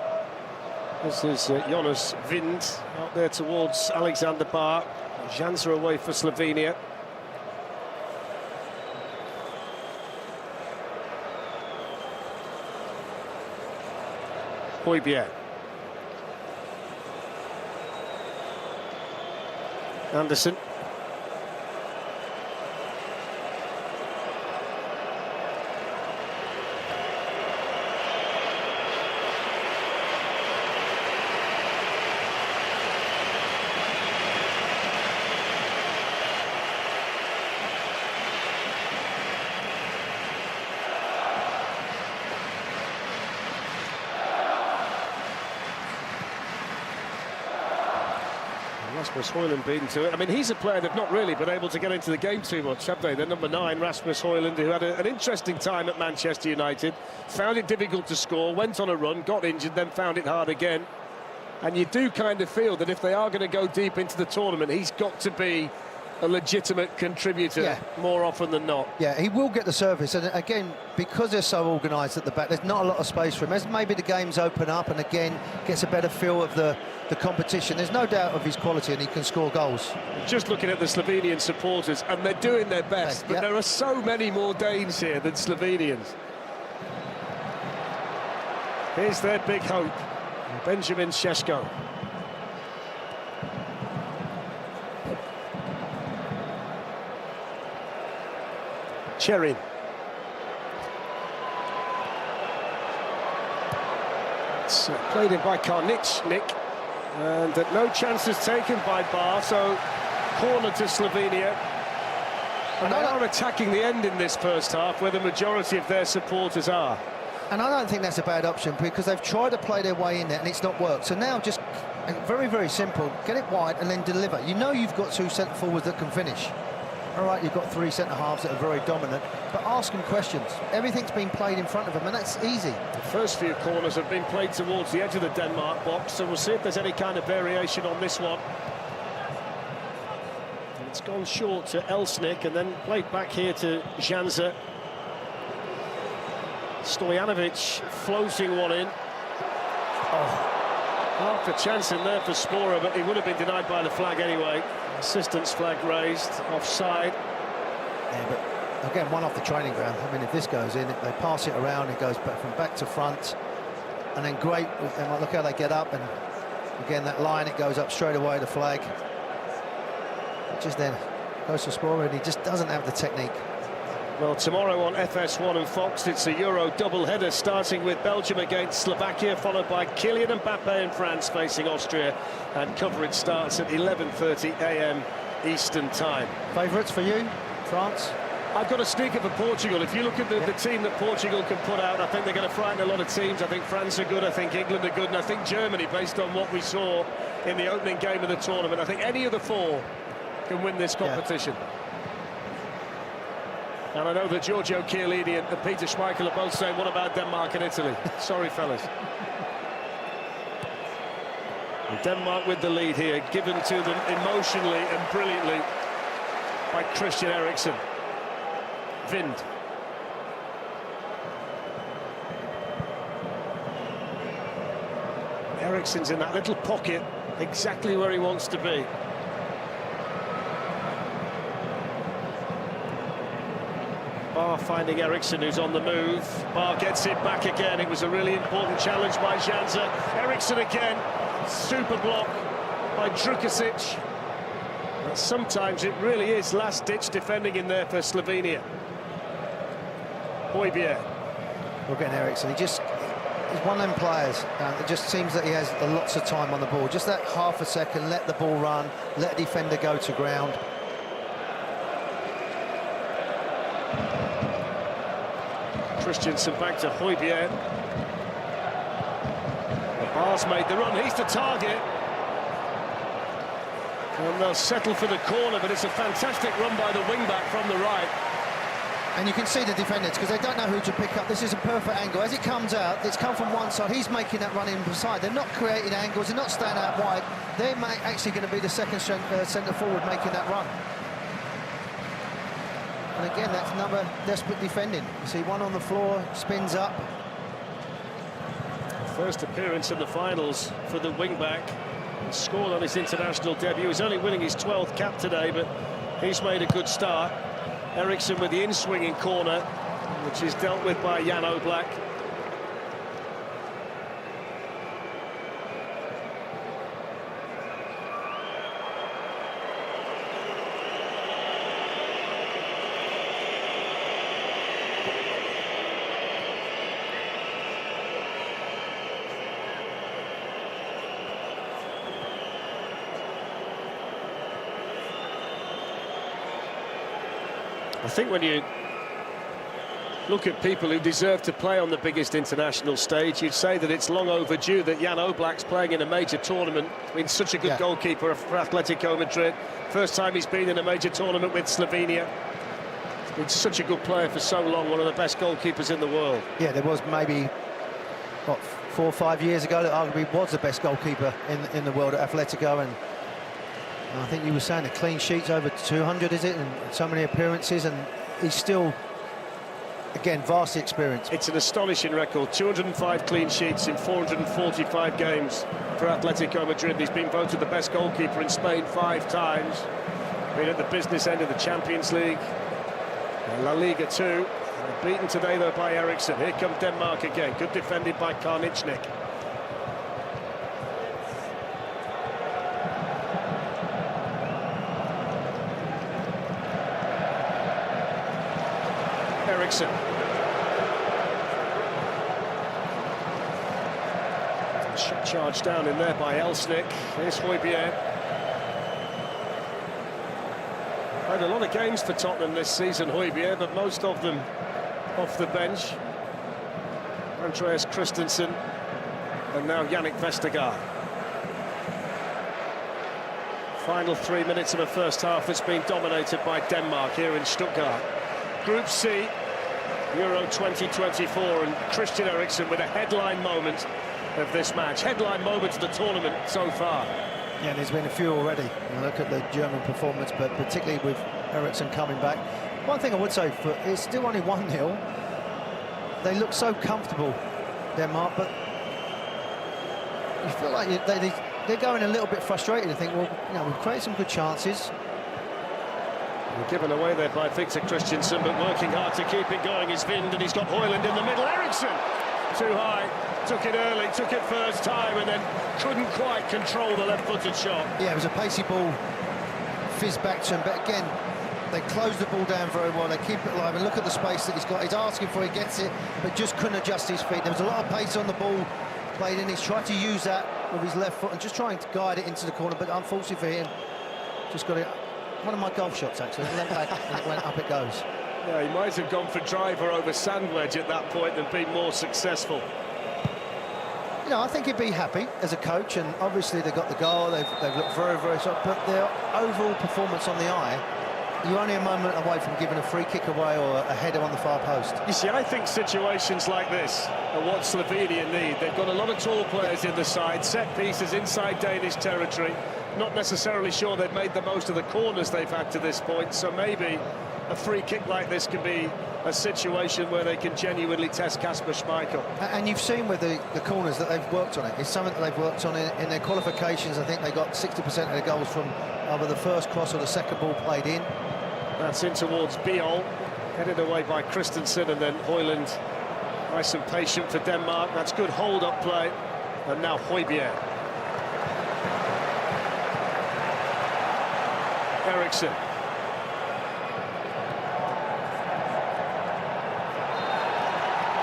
This is Jonas Vind out there towards Alexander Bar. Jansa away for Slovenia. Højbjerg. Anderson. Rasmus Højlund beaten to it. I mean, he's a player they've not really been able to get into the game too much, have they? They're number 9, Rasmus Højlund, who had an interesting time at Manchester United, found it difficult to score, went on a run, got injured, then found it hard again. And you do kind of feel that if they are going to go deep into the tournament, he's got to be a legitimate contributor more often than not. Yeah, he will get the service, and again, because they're so organised at the back, there's not a lot of space for him. As maybe the games open up and again gets a better feel of the competition, there's no doubt of his quality, and he can score goals. Just looking at the Slovenian supporters, and they're doing their best, but there are so many more Danes here than Slovenians. Here's their big hope, Benjamin Šeško. Cherin. It's played in by Karničnik, and no chances taken by Bar, so corner to Slovenia. And they are attacking the end in this first half, where the majority of their supporters are. And I don't think that's a bad option, because they've tried to play their way in there and it's not worked. So now just very, very simple, get it wide and then deliver. You know you've got two centre forwards that can finish. All right, you've got three centre halves that are very dominant, but ask them questions. Everything's been played in front of them, and that's easy. The first few corners have been played towards the edge of the Denmark box, so we'll see if there's any kind of variation on this one. And it's gone short to Elsnik and then played back here to Janza. Stojanovic floating one in. Oh, half a chance in there for Spora, but he would have been denied by the flag anyway. Assistance flag raised, offside. Yeah, but again, one off the training ground. I mean, if this goes in, they pass it around, it goes back from back to front, and then great. And look how they get up, and again that line, it goes up straight away. The flag. It just then goes to Spora, and he just doesn't have the technique. Well, tomorrow on FS1 and Fox, it's a Euro double-header, starting with Belgium against Slovakia, followed by Kylian Mbappe in France facing Austria, and coverage starts at 11:30 a.m. Eastern Time. Favourites for you, France? I've got a sneaker for Portugal. If you look at the team that Portugal can put out, I think they're going to frighten a lot of teams. I think France are good, I think England are good, and I think Germany, based on what we saw in the opening game of the tournament, I think any of the four can win this competition. And I know that Giorgio Chiellini and Peter Schmeichel are both saying, what about Denmark and Italy? Sorry, fellas. And Denmark with the lead here, given to them emotionally and brilliantly by Christian Eriksen. Vind. Eriksen's in that little pocket, exactly where he wants to be. Bar finding Eriksen, who's on the move. Bar gets it back again. It was a really important challenge by Janza. Eriksen again. Super block by Drukasic. But sometimes it really is last-ditch defending in there for Slovenia. Højbjerg. Look at Eriksen. He's one of them players. It just seems that he has lots of time on the ball. Just that half a second, let the ball run, let the defender go to ground. Christensen back to Højbjerg. The Bar's made the run, he's the target. And they'll settle for the corner, but it's a fantastic run by the wing-back from the right. And you can see the defenders, because they don't know who to pick up. This is a perfect angle. As it comes out, it's come from one side. He's making that run inside. They're not creating angles, they're not staying out wide. They're actually going to be the second centre forward making that run. And again, that's another desperate defending. You see one on the floor, spins up. First appearance in the finals for the wing-back. He scored on his international debut. He's only winning his 12th cap today, but he's made a good start. Eriksen with the in-swinging corner, which is dealt with by Jan Oblak. I think when you look at people who deserve to play on the biggest international stage, you'd say that it's long overdue that Jan Oblak's playing in a major tournament. I mean, such a good goalkeeper for Atletico Madrid. First time he's been in a major tournament with Slovenia. He's been such a good player for so long, one of the best goalkeepers in the world. Yeah, there was maybe, what, 4 or 5 years ago that arguably was the best goalkeeper in the world at Atletico, and I think you were saying the clean sheets over 200, is it, and so many appearances, and he's still, again, vastly experienced. It's an astonishing record, 205 clean sheets in 445 games for Atletico Madrid. He's been voted the best goalkeeper in Spain 5 times. Been at the business end of the Champions League, La Liga too. Beaten today though by Eriksen. Here comes Denmark again, good defended by Karničnik. Eriksen. Shot charge down in there by Elsnik. Here's Højbjerg. Played a lot of games for Tottenham this season, Højbjerg, but most of them off the bench. Andreas Christensen and now Yannick Vestergaard. Final 3 minutes of the first half that's been dominated by Denmark here in Stuttgart. Group C, Euro 2024, and Christian Eriksen with a headline moment of this match. Headline moment of the tournament so far. Yeah, there's been a few already. You look at the German performance, but particularly with Eriksen coming back. One thing I would say, it's still only 1-0. They look so comfortable, Denmark, but you feel like they're going a little bit frustrated. I think, well, you know, we've created some good chances. We're given away there by Victor Christensen, but working hard to keep it going is Vind, and he's got Højlund in the middle. Eriksen, too high. Took it early, took it first time, and then couldn't quite control the left-footed shot. Yeah, it was a pacey ball, fizzed back to him, but again, they close the ball down very well, they keep it alive, and look at the space that he's got. He's asking for it, he gets it, but just couldn't adjust his feet. There was a lot of pace on the ball played in. He's tried to use that with his left foot and just trying to guide it into the corner, but unfortunately for him, just got it. One of my golf shots, actually. It went back and it went up it goes. Yeah, he might have gone for driver over sand wedge at that point and been more successful. You know, I think he'd be happy as a coach, and obviously they got the goal, they've looked very, very soft, but their overall performance on the eye, you're only a moment away from giving a free kick away or a header on the far post. You see, I think situations like this are what Slovenia need. They've got a lot of tall players in the side, set pieces inside Danish territory. Not necessarily sure they've made the most of the corners they've had to this point, so maybe a free kick like this can be a situation where they can genuinely test Kasper Schmeichel. And you've seen with the corners that they've worked on it. It's something that they've worked on in their qualifications. I think they got 60% of the goals from either the first cross or the second ball played in. That's in towards Biol, headed away by Christensen, and then Højlund, nice and patient for Denmark. That's good hold-up play, and now Højbjerg. Eriksen.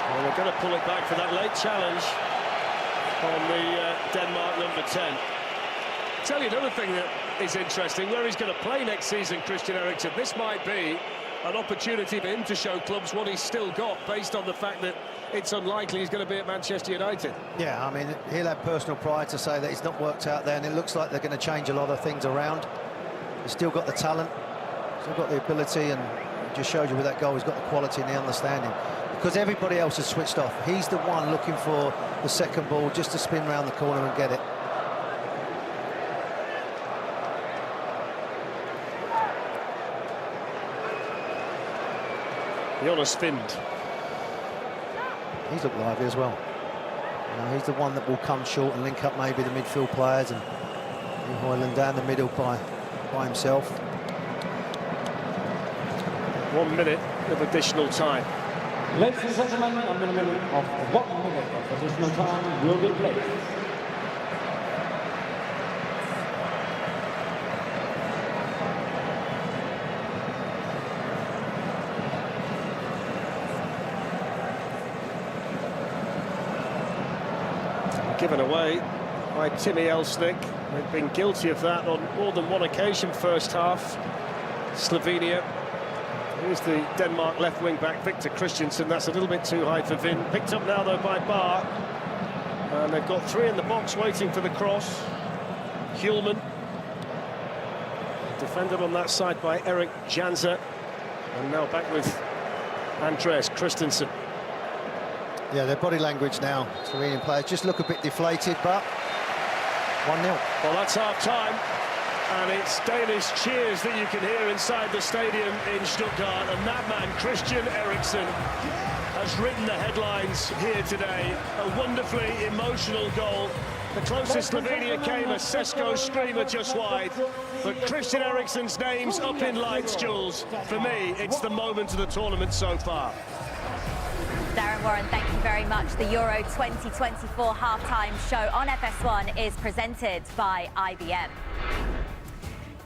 Well, they're going to pull it back for that late challenge on the Denmark number 10. Tell you another thing that is interesting, where he's going to play next season, Christian Eriksen. This might be an opportunity for him to show clubs what he's still got, based on the fact that it's unlikely he's going to be at Manchester United. Yeah, I mean, he'll have personal pride to say that it's not worked out there, and it looks like they're going to change a lot of things around. He's still got the talent, still got the ability, and it just shows you with that goal, he's got the quality and the understanding. Because everybody else has switched off. He's the one looking for the second ball just to spin around the corner and get it. Jonas Vind. He's looked lively as well. You know, he's the one that will come short and link up maybe the midfield players, and Højlund down the middle by himself. 1 minute of additional time. Ladies and gentlemen, a minimum of 1 minute of additional time will be played. Given away by Timmy Elsnik. They've been guilty of that on more than one occasion first half. Slovenia. Here's the Denmark left wing back Victor Christensen. That's a little bit too high for Vind. Picked up now though by Bar. And they've got three in the box waiting for the cross. Hjulman. Defended on that side by Erik Janser. And now back with Andreas Christensen. Yeah, their body language now, Slovenian players, just look a bit deflated, but 1-0. Well, that's half-time, and it's Danish cheers that you can hear inside the stadium in Stuttgart, and that man, Christian Eriksen, has written the headlines here today. A wonderfully emotional goal. The closest Slovenia came, a Sesko screamer just wide, but Christian Eriksen's name's up in lights, Jules. For me, it's the moment of the tournament so far. Darren Warren, thank you very much. The Euro 2024 halftime show on FS1 is presented by IBM.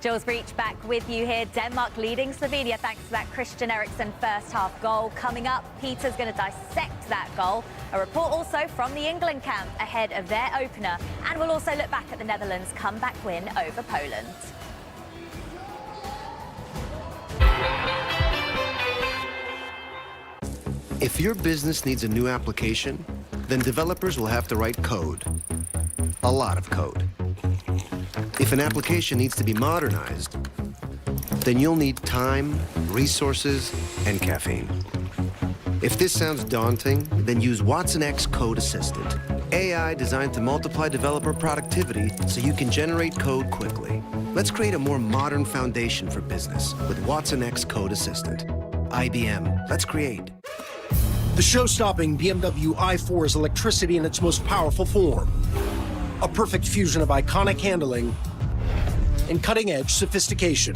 Jules Breach back with you here. Denmark leading Slovenia thanks to that Christian Eriksen first half goal. Coming up, Peter's going to dissect that goal. A report also from the England camp ahead of their opener. And we'll also look back at the Netherlands' comeback win over Poland. If your business needs a new application, then developers will have to write code. A lot of code. If an application needs to be modernized, then you'll need time, resources, and caffeine. If this sounds daunting, then use Watson X Code Assistant. AI designed to multiply developer productivity so you can generate code quickly. Let's create a more modern foundation for business with Watson X Code Assistant. IBM, let's create. The show-stopping BMW i4 is electricity in its most powerful form. A perfect fusion of iconic handling and cutting-edge sophistication.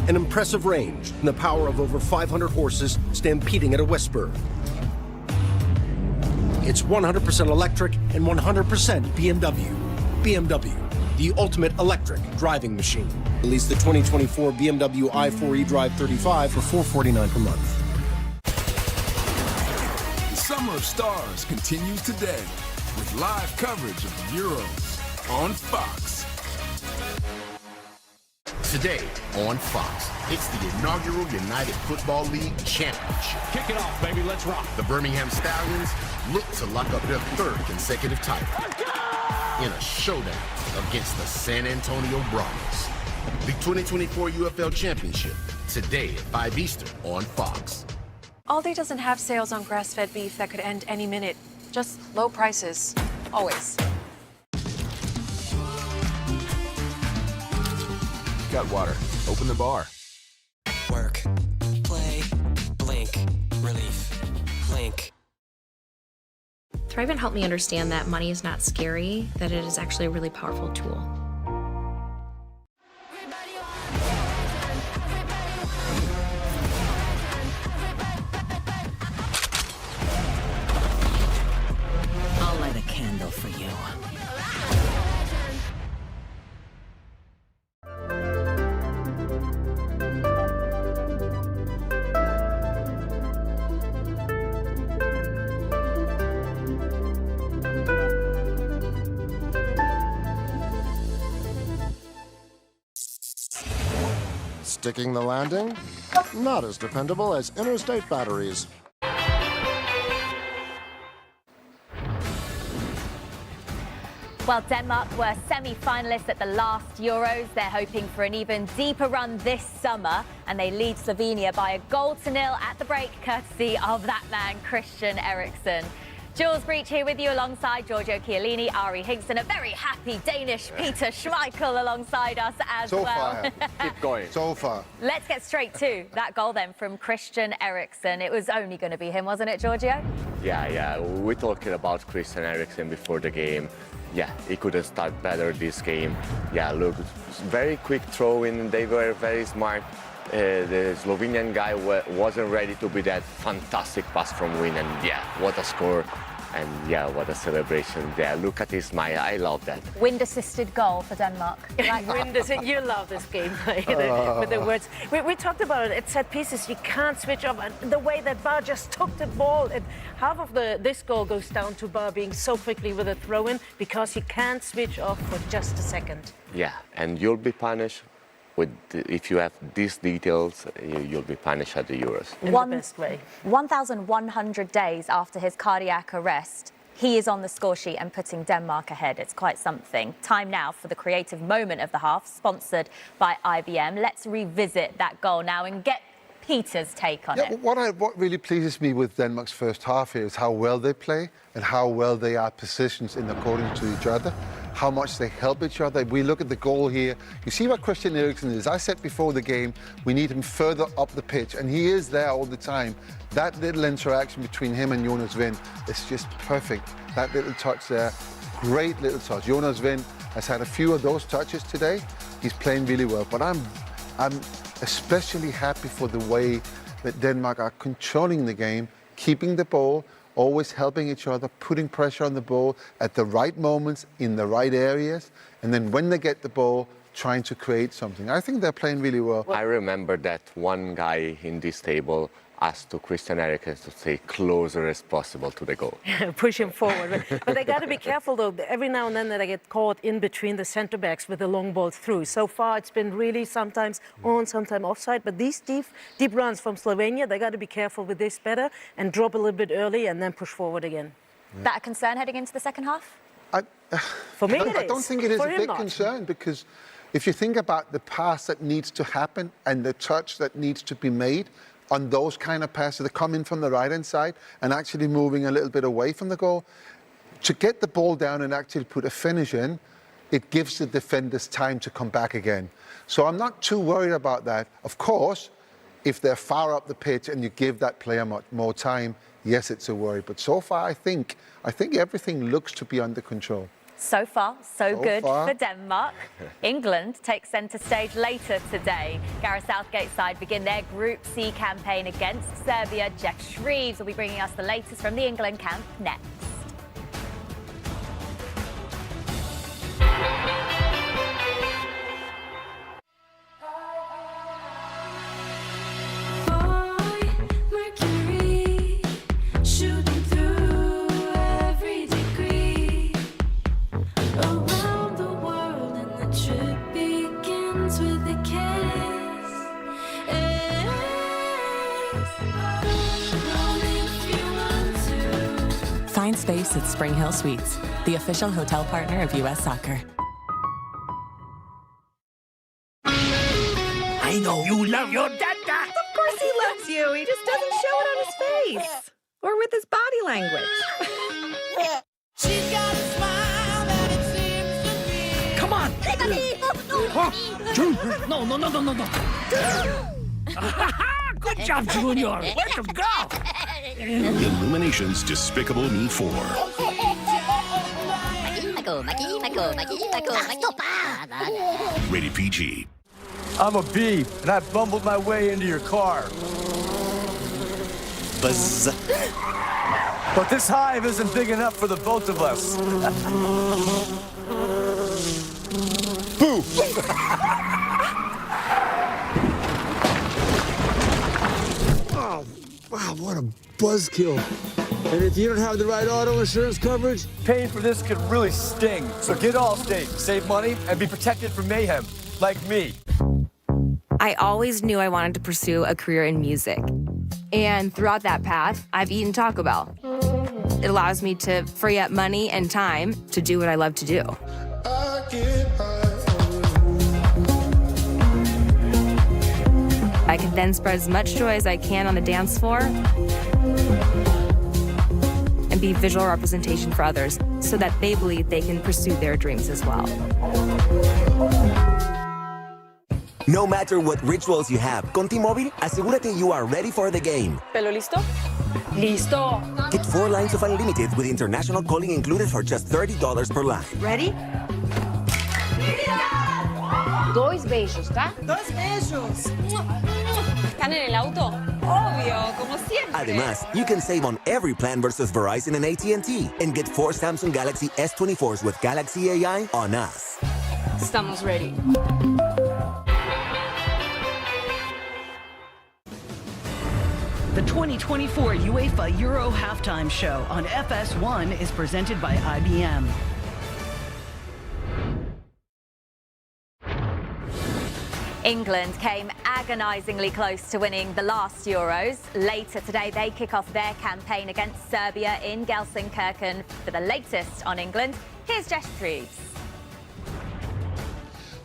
An impressive range and the power of over 500 horses stampeding at a whisper. It's 100% electric and 100% BMW. BMW, the ultimate electric driving machine. Release the 2024 BMW i4 eDrive 35 for $449 per month. The Summer of Stars continues today with live coverage of the Euros on Fox. Today on Fox, it's the inaugural United Football League Championship. Kick it off, baby. Let's rock. The Birmingham Stallions look to lock up their third consecutive title in a showdown against the San Antonio Brahmas. The 2024 UFL Championship, today at 5 Eastern on Fox. Aldi doesn't have sales on grass-fed beef that could end any minute. Just low prices, always. Got water. Open the bar. Work. Play. Blink. Relief. Blink. Thriven helped me understand that money is not scary, that it is actually a really powerful tool. I'll light a candle for you. Sticking the landing? Not as dependable as interstate batteries. Well, Denmark were semi-finalists at the last Euros. They're hoping for an even deeper run this summer, and they lead Slovenia by 1-0 at the break, courtesy of that man, Christian Eriksen. Jules Breach here with you alongside Giorgio Chiellini, Ari Hinkson, a very happy Danish Peter Schmeichel alongside us as so well. Far. Keep going. So far. Let's get straight to that goal then from Christian Eriksen. It was only going to be him, wasn't it, Giorgio? Yeah. We're talking about Christian Eriksen before the game. Yeah, he could have started better this game. Yeah, look, very quick throw in. They were very smart. The Slovenian guy wasn't ready to be that fantastic pass from Win, and yeah, what a score, and yeah, what a celebration. Yeah, look at his smile. I love that. Wind-assisted goal for Denmark. You love this gameplay with the words. We talked about it at set pieces. You can't switch off. And the way that Bar just took the ball, and half of this goal goes down to Bar being so quickly with a throw-in because you can't switch off for just a second. Yeah, and you'll be punished. If you have these details, you'll be punished at the Euros. In the best way. 1,100 days after his cardiac arrest, he is on the score sheet and putting Denmark ahead. It's quite something. Time now for the creative moment of the half, sponsored by IBM. Let's revisit that goal now and get Peter's take on it. What really pleases me with Denmark's first half here is how well they play and how well they are positioned in according to each other, how much they help each other. We look at the goal here. You see what Christian Eriksen is. I said before the game, we need him further up the pitch, and he is there all the time. That little interaction between him and Jonas Vind is just perfect. That little touch there, great little touch. Jonas Vind has had a few of those touches today. He's playing really well, but I'm especially happy for the way that Denmark are controlling the game, keeping the ball, always helping each other, putting pressure on the ball at the right moments, in the right areas, and then when they get the ball, trying to create something. I think they're playing really well. I remember that one guy in this table asked to Christian Eriksen to stay closer as possible to the goal. Push him forward. But they got to be careful, though. Every now and then they get caught in between the centre backs with the long ball through. So far, it's been really sometimes on, sometimes offside. But these deep runs from Slovenia, they got to be careful with this better and drop a little bit early and then push forward again. That a concern heading into the second half? For me, I don't think it is a big concern, because if you think about the pass that needs to happen and the touch that needs to be made on those kind of passes that come in from the right-hand side and actually moving a little bit away from the goal, to get the ball down and actually put a finish in, it gives the defenders time to come back again. So I'm not too worried about that. Of course, if they're far up the pitch and you give that player much more time, yes, it's a worry. But so far, I think everything looks to be under control. So far, so good for Denmark. England takes centre stage later today. Gareth Southgate's side begin their Group C campaign against Serbia. Jeff Shreves will be bringing us the latest from the England camp next. Find space at Spring Hill Suites, the official hotel partner of U.S. Soccer. I know you love your dada. Of course he loves you. He just doesn't show it on his face. Or with his body language. She's got a smile that it seems to be. Come on. No. Good job, Junior. Where'd you go? Illumination's Despicable Me 4. Rated PG. I'm a bee, and I bumbled my way into your car. Buzz. But this hive isn't big enough for the both of us. Boo! Oh, wow, what a buzzkill. And if you don't have the right auto insurance coverage, paying for this could really sting. So get Allstate, save money, and be protected from mayhem, like me. I always knew I wanted to pursue a career in music. And throughout that path, I've eaten Taco Bell. It allows me to free up money and time to do what I love to do. I can then spread as much joy as I can on the dance floor and be visual representation for others so that they believe they can pursue their dreams as well. No matter what rituals you have, con T-Mobile, asegúrate you are ready for the game. ¿Pelo listo? Listo. Get 4 lines of unlimited with international calling included for just $30 per line. Ready? Dois beijos, ¿tá? Dos beijos. ¿Están en el auto? Obvio, como siempre. Además, you can save on every plan versus Verizon and AT&T and get 4 Samsung Galaxy S24s with Galaxy AI on us. Estamos ready. The 2024 UEFA Euro Halftime Show on FS1 is presented by IBM. England came agonisingly close to winning the last Euros. Later today, they kick off their campaign against Serbia in Gelsenkirchen. For the latest on England, here's Jess Treves.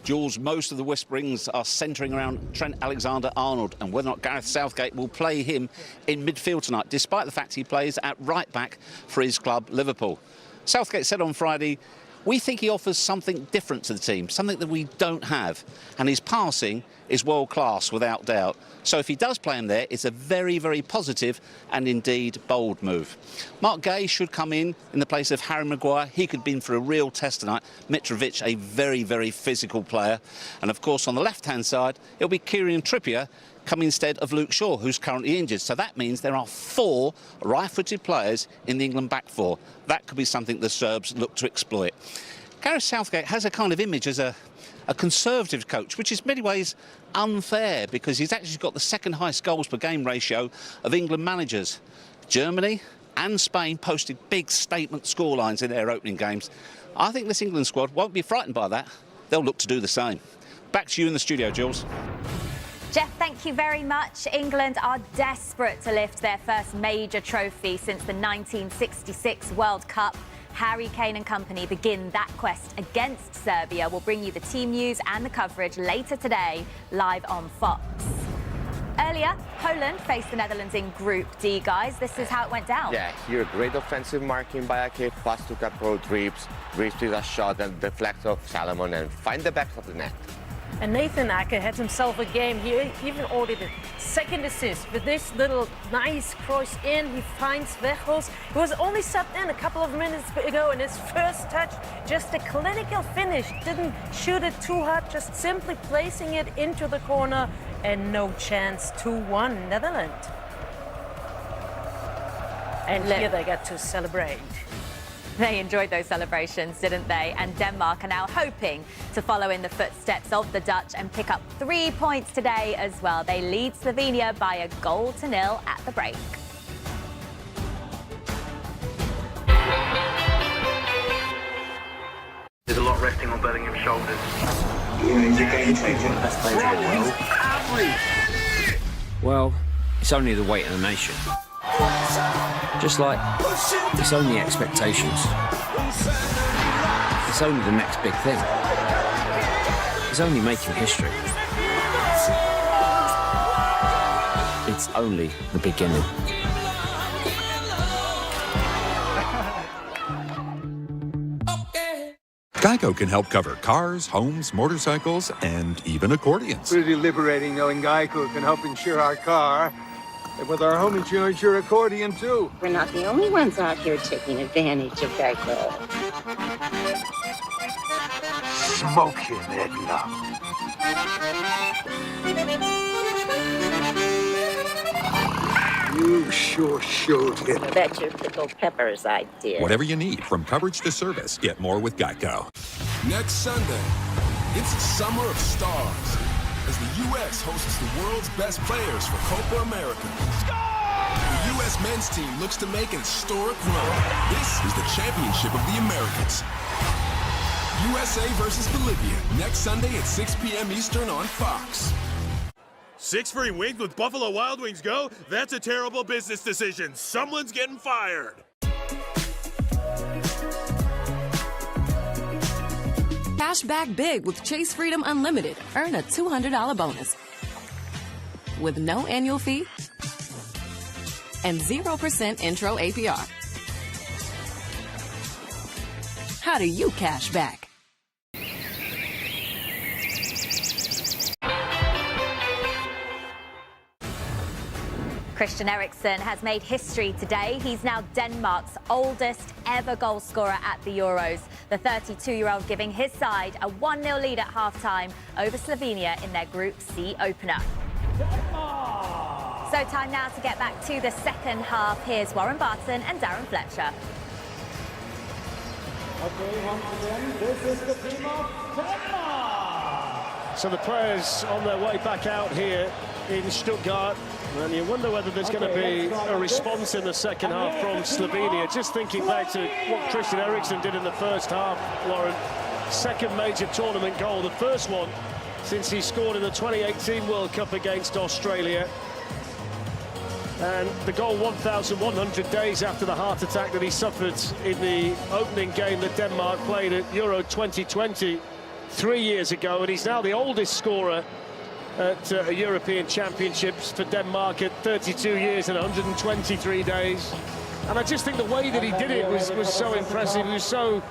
Jules, most of the whisperings are centring around Trent Alexander-Arnold and whether or not Gareth Southgate will play him in midfield tonight, despite the fact he plays at right-back for his club, Liverpool. Southgate said on Friday, "We think he offers something different to the team, something that we don't have. And his passing is world-class, without doubt. So if he does play him there, it's a very, very positive and indeed bold move." Mark Gay should come in the place of Harry Maguire. He could be in for a real test tonight. Mitrovic, a very, very physical player. And of course, on the left-hand side, it'll be Kieran Trippier come instead of Luke Shaw, who's currently injured. So that means there are 4 right-footed players in the England back four. That could be something the Serbs look to exploit. Gareth Southgate has a kind of image as a a conservative coach, which is in many ways unfair because he's actually got the second highest goals per game ratio of England managers. Germany and Spain posted big statement scorelines in their opening games. I think this England squad won't be frightened by that. They'll look to do the same. Back to you in the studio, Jules. Jeff, thank you very much. England are desperate to lift their first major trophy since the 1966 World Cup. Harry Kane and company begin that quest against Serbia. We'll bring you the team news and the coverage later today, live on Fox. Earlier, Poland faced the Netherlands in Group D, guys. This is how it went down. Yeah, here great offensive marking by Ake, pass to Capo, Reeves with a shot and deflect of Salomon and find the back of the net. And Nathan Ake had himself a game. He even ordered a second assist with this little nice cross in. He finds Weghorst, who was only subbed in a couple of minutes ago, and his first touch, just a clinical finish. Didn't shoot it too hard, just simply placing it into the corner, and no chance. 2-1 Netherlands. And here they got to celebrate. They enjoyed those celebrations, didn't they? And Denmark are now hoping to follow in the footsteps of the Dutch and pick up 3 points today as well. They lead Slovenia by a 1-0 at the break. There's a lot resting on Bellingham's shoulders. He's a game changer, the best player in the world. Well, it's only the weight of the nation. Just like it's only expectations. It's only the next big thing. It's only making history. It's only the beginning. Geico can help cover cars, homes, motorcycles, and even accordions. Pretty liberating knowing Geico can help insure our car. And with our home insurance, your accordion, too. We're not the only ones out here taking advantage of Geico. Smoke him, Edna. You sure showed him. That's your pickled peppers idea. Whatever you need, from coverage to service, get more with Geico. Next Sunday, it's a summer of stars as the U.S. hosts the world's best players for Copa America. The U.S. men's team looks to make an historic run. This is the championship of the Americas. USA versus Bolivia, next Sunday at 6 p.m. Eastern on Fox. 6 free wings with Buffalo Wild Wings Go? That's a terrible business decision. Someone's getting fired. Cash back big with Chase Freedom Unlimited. Earn a $200 bonus. With no annual fee and 0% intro APR. How do you cash back? Christian Eriksen has made history today. He's now Denmark's oldest ever goal scorer at the Euros. The 32-year-old giving his side a 1-0 lead at half-time over Slovenia in their Group C opener. So time now to get back to the second half. Here's Warren Barton and Darren Fletcher. Okay, once again, this is the team of Denmark. So the players on their way back out here in Stuttgart. And you wonder whether there's going to be a response in the second half from Slovenia. Just thinking back to what Christian Eriksen did in the first half, Lauren. Second major tournament goal, the first one since he scored in the 2018 World Cup against Australia. And the goal 1,100 days after the heart attack that he suffered in the opening game that Denmark played at Euro 2020 3 years ago. And he's now the oldest scorer at European Championships for Denmark at 32 years and 123 days. And I just think the way that he did it was so impressive. He was so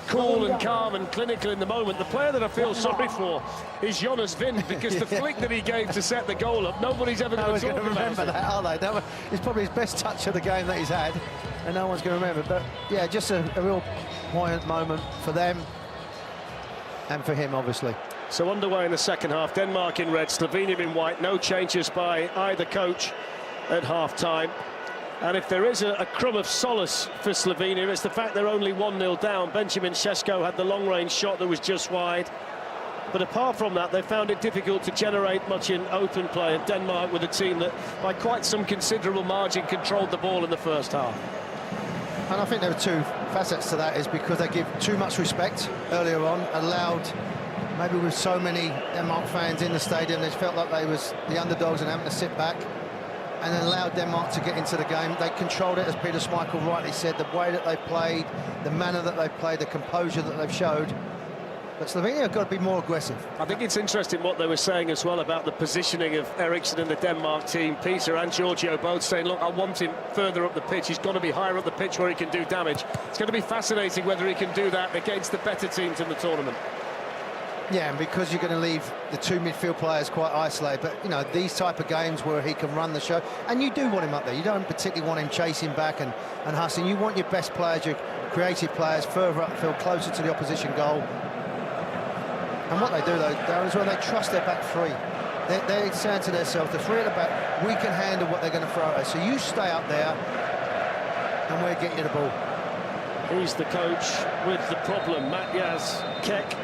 cool and calm and clinical in the moment. The player that I feel sorry for is Jonas Vind, because the flick that he gave to set the goal up, nobody's ever going to talk about remember that, are they? It's probably his best touch of the game that he's had, and no one's going to remember. But yeah, just a real buoyant moment for them and for him, obviously. So underway in the second half, Denmark in red, Slovenia in white. No changes by either coach at half-time. And if there is a crumb of solace for Slovenia, it's the fact they're only 1-0 down. Benjamin Šeško had the long-range shot that was just wide. But apart from that, they found it difficult to generate much in open play. And Denmark with a team that, by quite some considerable margin, controlled the ball in the first half. And I think there are two facets to that, is because they give too much respect earlier on, allowed, maybe with so many Denmark fans in the stadium, they felt like they was the underdogs and having to sit back, and then allowed Denmark to get into the game. They controlled it, as Peter Schmeichel rightly said, the way that they played, the manner that they played, the composure that they've showed. But Slovenia have got to be more aggressive. I think it's interesting what they were saying as well about the positioning of Eriksson in the Denmark team. Peter and Giorgio both saying, look, I want him further up the pitch. He's got to be higher up the pitch where he can do damage. It's going to be fascinating whether he can do that against the better teams in the tournament. Yeah, and because you're going to leave the two midfield players quite isolated, but, you know, these type of games where he can run the show, and you do want him up there. You don't particularly want him chasing back and hustling. You want your best players, your creative players, further upfield, closer to the opposition goal. And what they do, though, Darren, is when they trust their back three. They're saying to themselves, the three at the back, we can handle what they're going to throw at us. So you stay up there, and we're getting you the ball. He's the coach with the problem, Matthias Kek.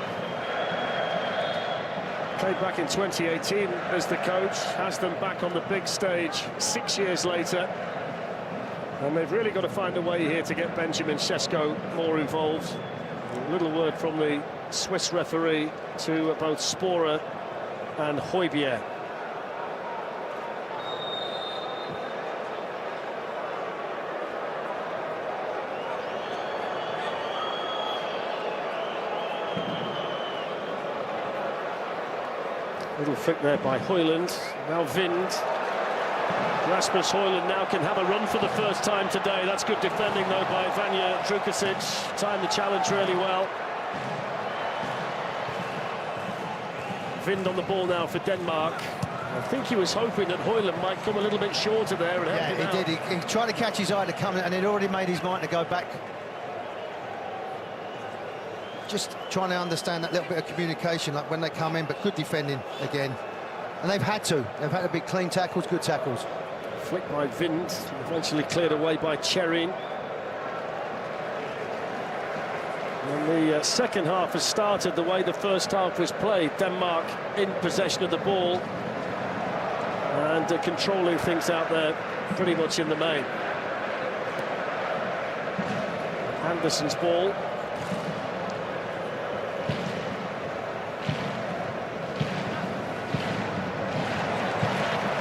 Played back in 2018 as the coach, has them back on the big stage 6 years later. And they've really got to find a way here to get Benjamin Šeško more involved. A little word from the Swiss referee to both Sporer and Højbjerg. Little flick there by Højlund. Now Vind. Rasmus Højlund now can have a run for the first time today. That's good defending, though, by Vanja Drukasic. Timed the challenge really well. Vind on the ball now for Denmark. I think he was hoping that Højlund might come a little bit shorter there. And yeah, he did. He tried to catch his eye to come in, and he'd already made his mind to go back. Just trying to understand that little bit of communication, like when they come in, but good defending again. And they've had to. They've had to be clean tackles, good tackles. Flick by Vind, eventually cleared away by Cherin. And the second half has started the way the first half was played. Denmark in possession of the ball and controlling things out there pretty much in the main. Anderson's ball.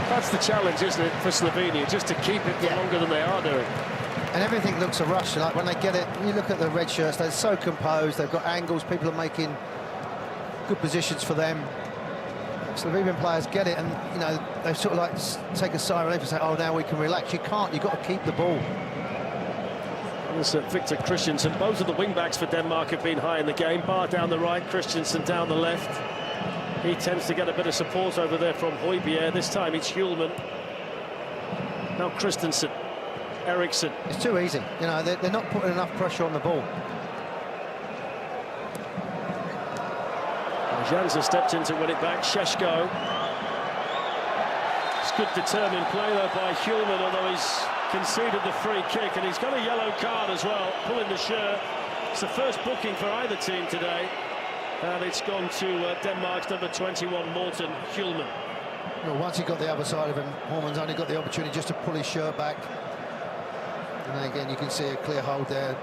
That's the challenge, isn't it, for Slovenia, just to keep it for longer than they are doing. And everything looks a rush. Like when they get it, you look at the red shirts, they're so composed, they've got angles, people are making good positions for them. Slovenian players get it, and, you know, they sort of like take a sigh of relief and say, oh, now we can relax. You can't, you've got to keep the ball. Victor Christensen, both of the wing-backs for Denmark have been high in the game. Bar down the right, Christensen down the left. He tends to get a bit of support over there from Højbjerg. This time it's Hjulman. Now Christensen, Eriksson. It's too easy. You know, they're not putting enough pressure on the ball. Jansa stepped in to win it back. Šeško. It's good determined play though by Hjulman, although he's conceded the free kick, and he's got a yellow card as well, pulling the shirt. It's the first booking for either team today. And it's gone to Denmark's number 21, Morten Hjulman. Well, once he got the other side of him, Horman's only got the opportunity just to pull his shirt back. And then again, you can see a clear hold there.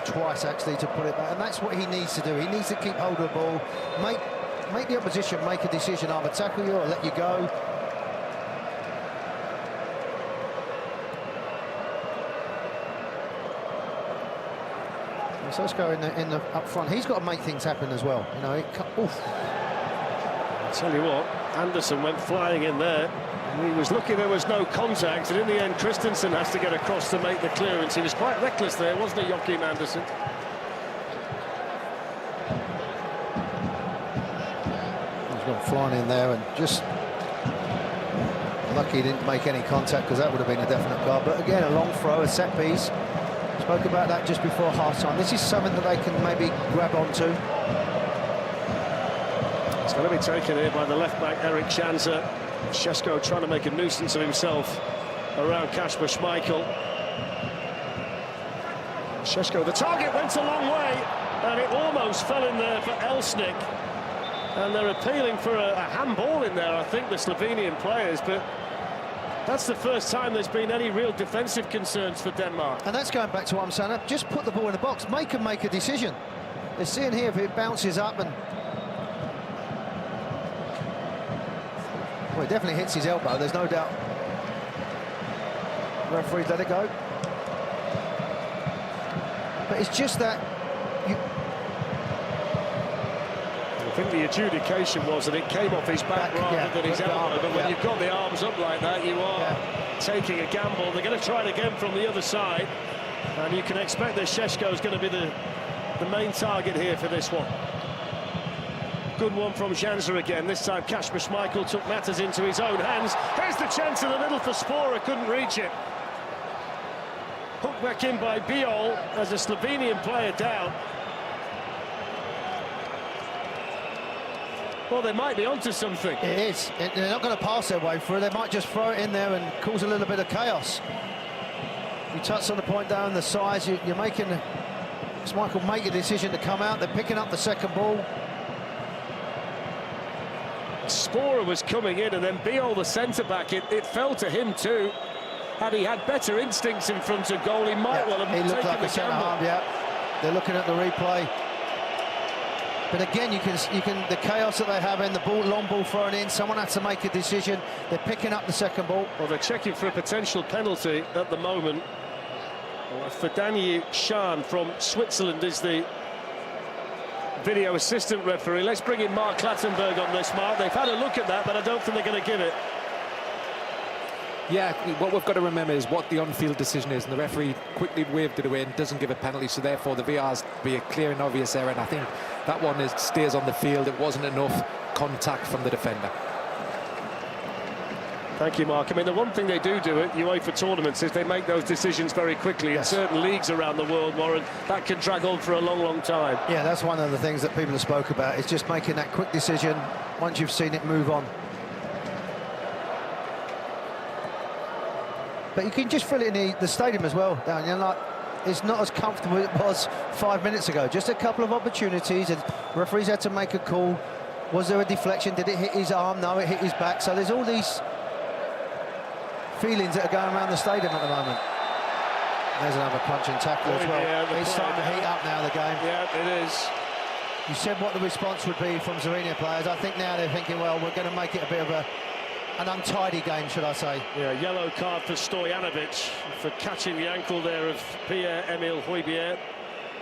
Twice, actually, to pull it back. And that's what he needs to do. He needs to keep hold of the ball, make the opposition make a decision, either tackle you or let you go. Šeško in the up front, he's got to make things happen as well. You know, I'll tell you what, Anderson went flying in there. He was lucky there was no contact, and in the end, Christensen has to get across to make the clearance. He was quite reckless there, wasn't he, Joachim Andersen? He's gone flying in there and just lucky he didn't make any contact, because that would have been a definite card. But again, a long throw, a set piece. Spoke about that just before half-time. This is something that they can maybe grab onto. It's going to be taken here by the left-back, Erik Jansa. Šeško trying to make a nuisance of himself around Kasper Schmeichel. Šeško, the target went a long way. And it almost fell in there for Elsnik. And they're appealing for a handball in there, I think, the Slovenian players. But that's the first time there's been any real defensive concerns for Denmark. And that's going back to what I'm saying. Just put the ball in the box. Make a decision. They're seeing here if it bounces up and... Well, it definitely hits his elbow, there's no doubt. Referee's let it go. But it's just that... I think the adjudication was that it came off his back rather than his elbow. But when you've got the arms up like that, you are taking a gamble. They're going to try it again from the other side. And you can expect that Šeško is going to be the main target here for this one. Good one from Janza again. This time Kasper Schmeichel took matters into his own hands. Here's the chance in the middle for Spora, couldn't reach it. Hooked back in by Biol as a Slovenian player down. Well, they might be onto something. It is. They're not going to pass their way through. They might just throw it in there and cause a little bit of chaos. You touched on the point down, the size. You're making... Schmeichel make a decision to come out. They're picking up the second ball. Spora was coming in, and then Biol, the centre-back, it fell to him too. Had he had better instincts in front of goal, he might well have taken the gamble. He looked like a centre-half, They're looking at the replay. But again, you can the chaos that they have in the ball, long ball thrown in. Someone has to make a decision. They're picking up the second ball. Well, they're checking for a potential penalty at the moment. Ferdinand Schan from Switzerland is the video assistant referee. Let's bring in Mark Clattenburg on this, Mark. They've had a look at that, but I don't think they're going to give it. Yeah, what we've got to remember is what the on-field decision is, and the referee quickly waved it away and doesn't give a penalty, so therefore the VR's be a clear and obvious error, and I think that one stays on the field. It wasn't enough contact from the defender. Thank you, Mark. I mean, the one thing they do at UEFA tournaments is they make those decisions very quickly. In certain leagues around the world, Warren, that can drag on for a long, long time. Yeah, that's one of the things that people have spoke about. It's just making that quick decision once you've seen it move on. But you can just feel it in the stadium as well, down. You know, like, it's not as comfortable as it was 5 minutes ago. Just a couple of opportunities, and referees had to make a call. Was there a deflection? Did it hit his arm? No, it hit his back. So there's all these feelings that are going around the stadium at the moment. There's another punch and tackle as well. Yeah, it's starting to heat up now, the game. Yeah, it is. You said what the response would be from Slovenia players. I think now they're thinking, well, we're going to make it a bit of an untidy game, should I say. Yeah, yellow card for Stojanovic for catching the ankle there of Pierre-Emile Højbjerg.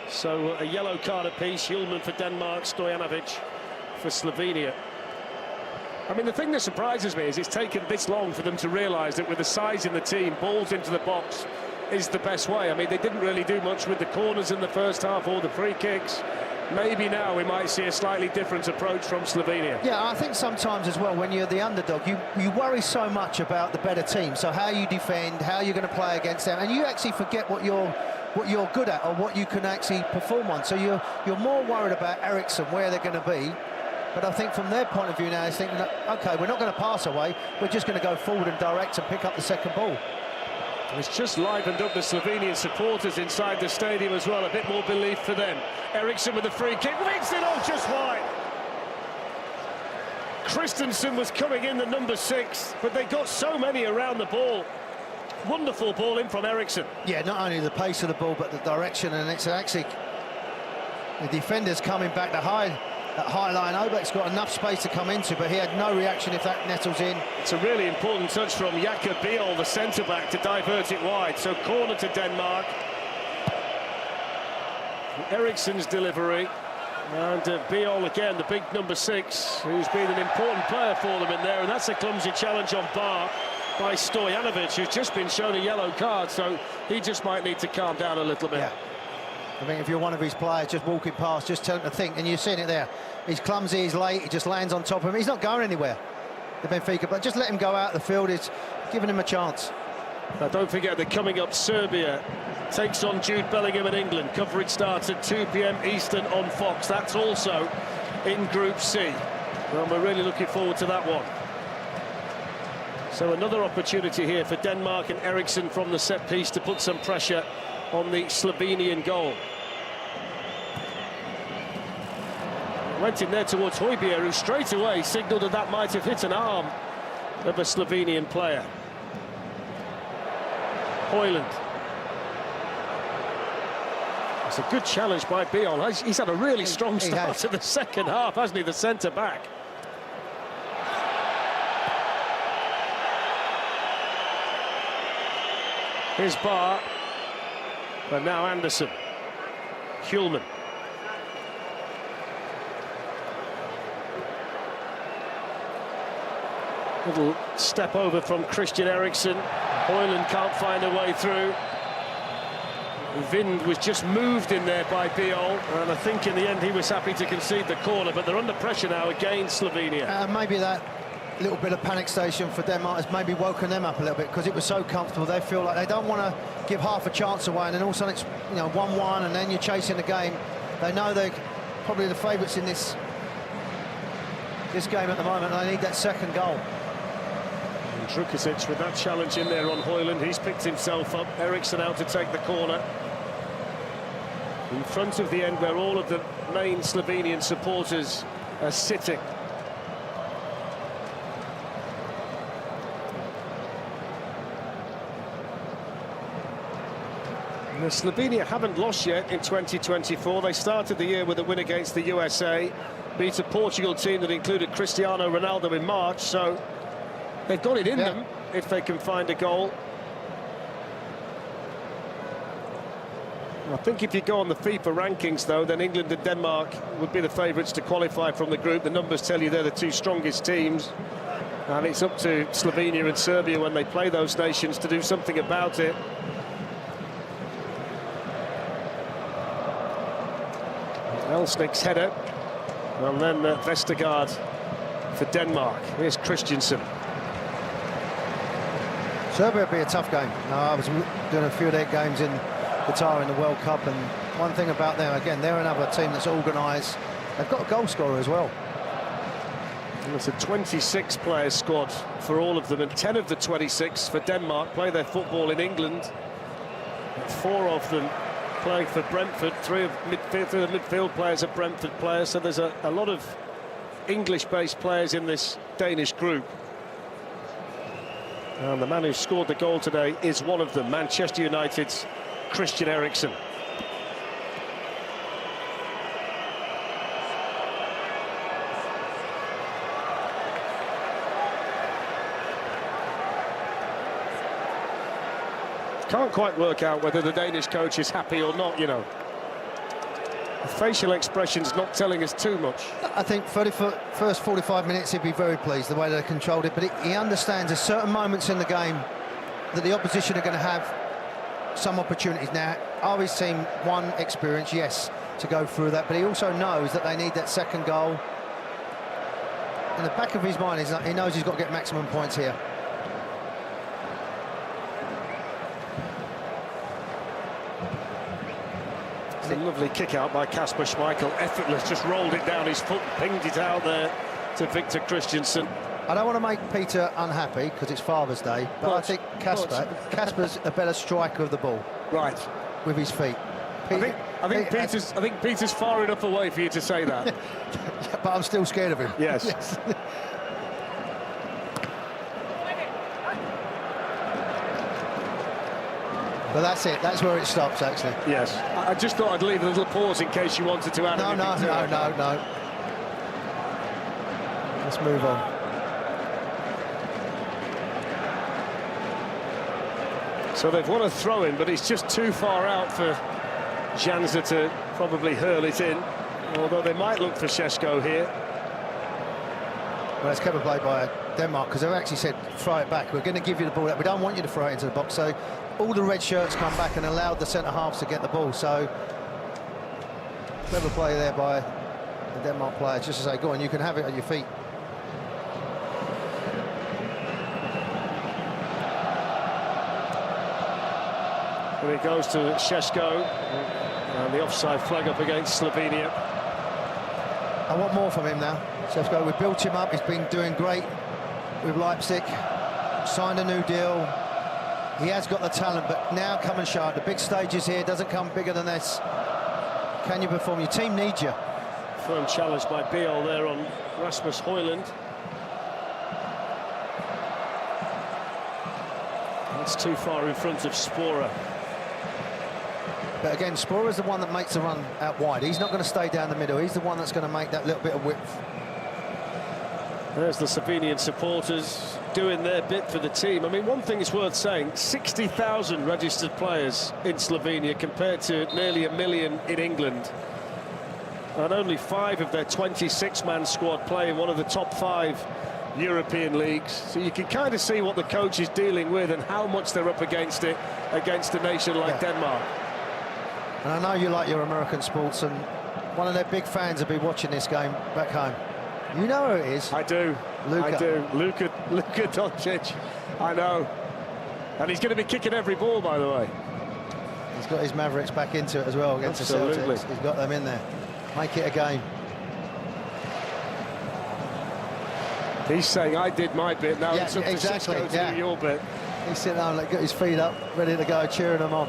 So a yellow card apiece, Hjulman for Denmark, Stojanovic for Slovenia. I mean, the thing that surprises me is it's taken this long for them to realise that with the size in the team, balls into the box is the best way. I mean, they didn't really do much with the corners in the first half or the free kicks. Maybe now we might see a slightly different approach from Slovenia. Yeah, I think sometimes as well, when you're the underdog, you worry so much about the better team. So how you defend, how you're going to play against them, and you actually forget what you're good at or what you can actually perform on. So you're more worried about Eriksson, where they're going to be. But I think from their point of view now, is thinking that, OK, we're not going to pass away, we're just going to go forward and direct and pick up the second ball. It's just livened up the Slovenian supporters inside the stadium as well. A bit more belief for them. Eriksson with the free kick, whips it off just wide. Christensen was coming in, the number 6, but they got so many around the ball. Wonderful ball in from Eriksson. Yeah, not only the pace of the ball, but the direction, and it's actually the defenders coming back to high line. Oblak's got enough space to come into, but he had no reaction if that nettles in. It's a really important touch from Jakob Biol, the centre-back, to divert it wide. So corner to Denmark. Eriksson's delivery. And Biol again, the big number 6, who's been an important player for them in there. And that's a clumsy challenge on bar by Stojanovic, who's just been shown a yellow card. So he just might need to calm down a little bit. Yeah. I think if you're one of his players just walking past, just tell him to think, and you're seeing it there. He's clumsy, he's late, he just lands on top of him. He's not going anywhere, the Benfica, but just let him go out the field. It's giving him a chance. Now, don't forget that coming up, Serbia takes on Jude Bellingham in England. Coverage starts at 2 p.m. Eastern on Fox. That's also in Group C. Well, we're really looking forward to that one. So another opportunity here for Denmark and Eriksson from the set piece to put some pressure on the Slovenian goal. Went in there towards Højbjerg, who straight away signalled that that might have hit an arm of a Slovenian player. Højlund. It's a good challenge by Biol. He's had a really strong start to the second half, hasn't he, the centre-back? Here's Barr, but now Anderson. Hjulman. Little step over from Christian Eriksen. Højlund can't find a way through. Vind was just moved in there by Biol, and I think in the end he was happy to concede the corner, but they're under pressure now against Slovenia. Maybe that little bit of panic station for Denmark has maybe woken them up a little bit, because it was so comfortable. They feel like they don't want to give half a chance away, and then all of a sudden it's 1-1, and then you're chasing the game. They know they're probably the favourites in this game at the moment, and they need that second goal. Drukic with that challenge in there on Højlund. He's picked himself up. Eriksen out to take the corner. In front of the end where all of the main Slovenian supporters are sitting. And Slovenia haven't lost yet in 2024. They started the year with a win against the USA, beat a Portugal team that included Cristiano Ronaldo in March, so they've got it in them if they can find a goal. I think if you go on the FIFA rankings, though, then England and Denmark would be the favourites to qualify from the group. The numbers tell you they're the two strongest teams. And it's up to Slovenia and Serbia when they play those nations to do something about it. Elsnik's header. And then Vestergaard for Denmark. Here's Christensen. Serbia would be a tough game. I was doing a few of their games in Qatar in the World Cup, and one thing about them, again, they're another team that's organised. They've got a goal scorer as well. And it's a 26-player squad for all of them, and 10 of the 26 for Denmark play their football in England. 4 of them playing for Brentford. 3 of the midfield players are Brentford players, so there's a lot of English-based players in this Danish group. And the man who scored the goal today is one of them, Manchester United's Christian Eriksen. Can't quite work out whether the Danish coach is happy or not, you know. The facial expression's not telling us too much. I think for the first 45 minutes he'd be very pleased the way they controlled it, but he understands there's certain moments in the game that the opposition are going to have some opportunities. Now, are his team one experience? Yes, to go through that, but he also knows that they need that second goal. In the back of his mind, he knows he's got to get maximum points here. It's a lovely kick out by Kasper Schmeichel, effortless, just rolled it down his foot, pinged it out there to Victor Christensen. I don't want to make Peter unhappy because it's Father's Day, but I think Kasper's a better striker of the ball. Right. With his feet. I think Peter's far enough away for you to say that. But I'm still scared of him. Yes. But that's it. That's where it stops, actually. Yes. I just thought I'd leave a little pause in case you wanted to add anything to it. No. Let's move on. So they've won a throw-in, but it's just too far out for Janza to probably hurl it in, although they might look for Šeško here. Well, it's clever play by Denmark, because they've actually said, throw it back. We're going to give you the ball. We don't want you to throw it into the box. So all the red shirts come back and allowed the centre-halves to get the ball. So clever play there by the Denmark player, just to say, go on, you can have it at your feet. And it goes to Šeško, and the offside flag up against Slovenia. I want more from him now. Šeško, we built him up. He's been doing great with Leipzig. Signed a new deal. He has got the talent, but now come and show it. The big stages here doesn't come bigger than this. Can you perform? Your team needs you. Firm challenge by Biol there on Rasmus Højlund. That's too far in front of Spora. But again, Spora's the one that makes the run out wide. He's not going to stay down the middle. He's the one that's going to make that little bit of width. There's the Slovenian supporters doing their bit for the team. I mean, one thing is worth saying, 60,000 registered players in Slovenia compared to nearly 1 million in England. And only 5 of their 26-man squad play in one of the top 5 European leagues. So you can kind of see what the coach is dealing with and how much they're up against it against a nation like Denmark. And I know you like your American sports, and one of their big fans will be watching this game back home. You know who it is. I do. Luka. I do. Luka Doncic. I know. And he's going to be kicking every ball, by the way. He's got his Mavericks back into it as well against the Celtics. He's got them in there. Make it a game. He's saying, I did my bit, now it's up to Cisco to do your bit. He's sitting down, got his feet up, ready to go, cheering them on.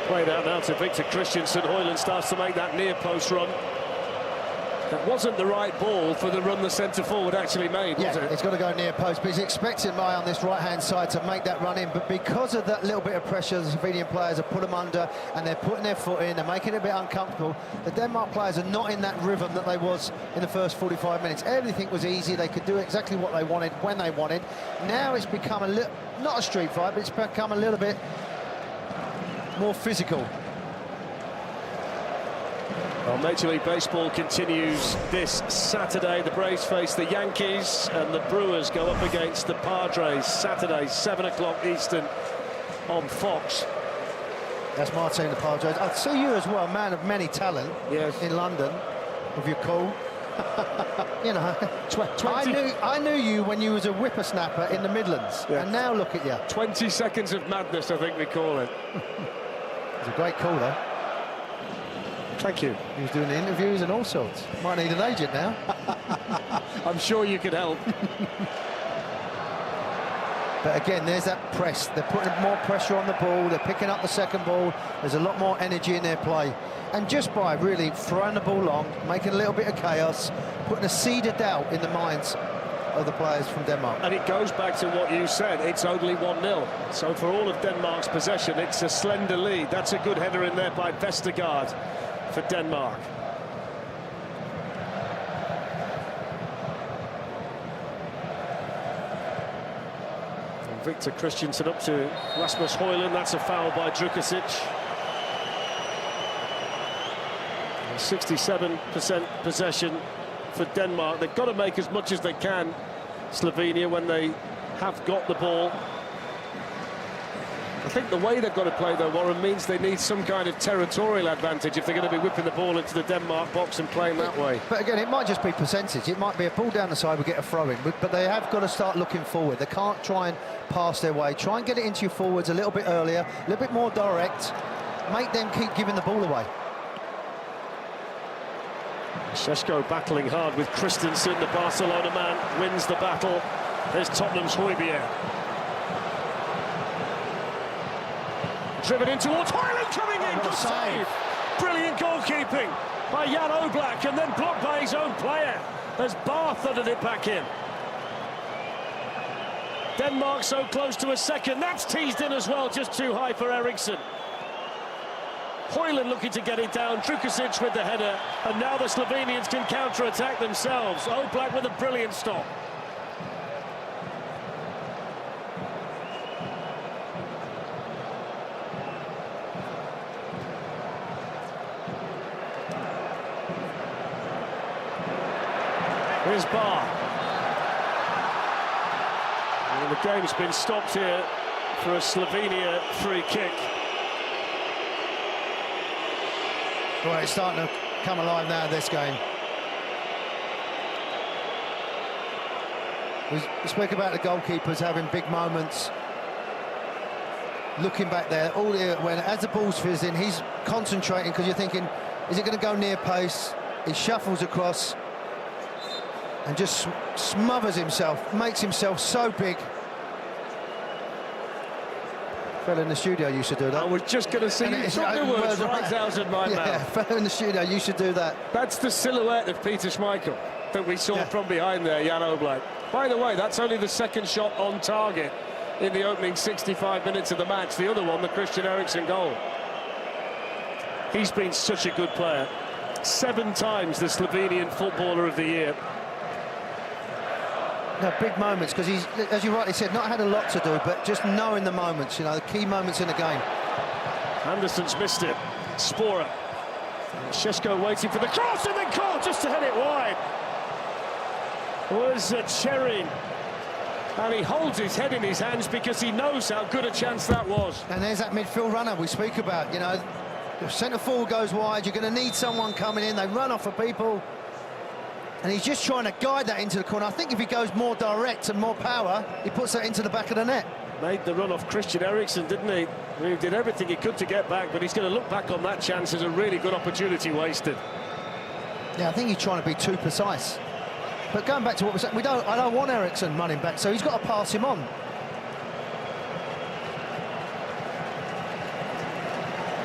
Played out now to Victor Christiansen. Højlund starts to make that near post run. That wasn't the right ball for the run the centre forward actually made, was it? It's got to go near post, but he's expecting Mai on this right-hand side to make that run in. But because of that little bit of pressure, the Slovenian players have put them under, and they're putting their foot in, they're making it a bit uncomfortable. The Denmark players are not in that rhythm that they was in the first 45 minutes. Everything was easy. They could do exactly what they wanted, when they wanted. Now it's become a little, not a street fight, but it's become a little bit more physical. Well, Major League Baseball continues this Saturday. The Braves face the Yankees and the Brewers go up against the Padres Saturday, 7 o'clock Eastern on Fox. That's my team, the Padres. I see you as well, a man of many talent in London, with your call. You know, I knew you when you was a whippersnapper in the Midlands, and now look at you. 20 seconds of madness, I think we call it. It's a great call, though. Thank you. He was doing the interviews and all sorts. Might need an agent now. I'm sure you could help. But again, there's that press. They're putting more pressure on the ball. They're picking up the second ball. There's a lot more energy in their play. And just by really throwing the ball long, making a little bit of chaos, putting a seed of doubt in the minds of the players from Denmark. And it goes back to what you said, it's only 1-0. So for all of Denmark's possession, it's a slender lead. That's a good header in there by Vestergaard for Denmark. And Victor Christiansen up to Rasmus Højlund. That's a foul by Drukasic. 67% possession for Denmark. They've got to make as much as they can, Slovenia, when they have got the ball. I think the way they've got to play, though, Warren, means they need some kind of territorial advantage if they're going to be whipping the ball into the Denmark box and playing that way. But again, it might just be percentage. It might be a ball down the side, we get a throw-in. But they have got to start looking forward. They can't try and pass their way. Try and get it into your forwards a little bit earlier, a little bit more direct. Make them keep giving the ball away. Šeško battling hard with Christensen. The Barcelona man wins the battle. There's Tottenham's Højbjerg. Driven in towards Højlund, coming in, good save. Brilliant goalkeeping by Jan Oblak, and then blocked by his own player as Barr thudded it back in. Denmark so close to a second. That's teased in as well, just too high for Eriksson. Højlund looking to get it down, Drukasic with the header, and now the Slovenians can counter-attack themselves. Oblak with a brilliant stop. Here's Barr. And the game's been stopped here for a Slovenia free kick. Well, it's starting to come alive now, this game. We spoke about the goalkeepers having big moments. Looking back there, as the ball's fizzing, he's concentrating because you're thinking, is it going to go near post? He shuffles across and just smothers himself, makes himself so big. Fella in the studio used to do that. I was just going to say, you took the words right out of my mouth. Fella in the studio used to do that. That's the silhouette of Peter Schmeichel that we saw from behind there, Jan Oblak. By the way, that's only the second shot on target in the opening 65 minutes of the match. The other one, the Christian Eriksen goal. He's been such a good player. 7 times the Slovenian Footballer of the Year. No, big moments, because he's, as you rightly said, not had a lot to do, but just knowing the moments, you know, the key moments in the game. Anderson's missed it. Spora. Šeško waiting for the cross and then caught just to head it wide. Was Cherry. And he holds his head in his hands because he knows how good a chance that was. And there's that midfield runner we speak about, you know. If centre forward goes wide, you're going to need someone coming in. They run off of people. And he's just trying to guide that into the corner. I think if he goes more direct and more power, he puts that into the back of the net. Made the run off Christian Eriksen, didn't he? He did everything he could to get back, but he's going to look back on that chance as a really good opportunity wasted. Yeah, I think he's trying to be too precise. But going back to what we said, I don't want Eriksen running back, so he's got to pass him on.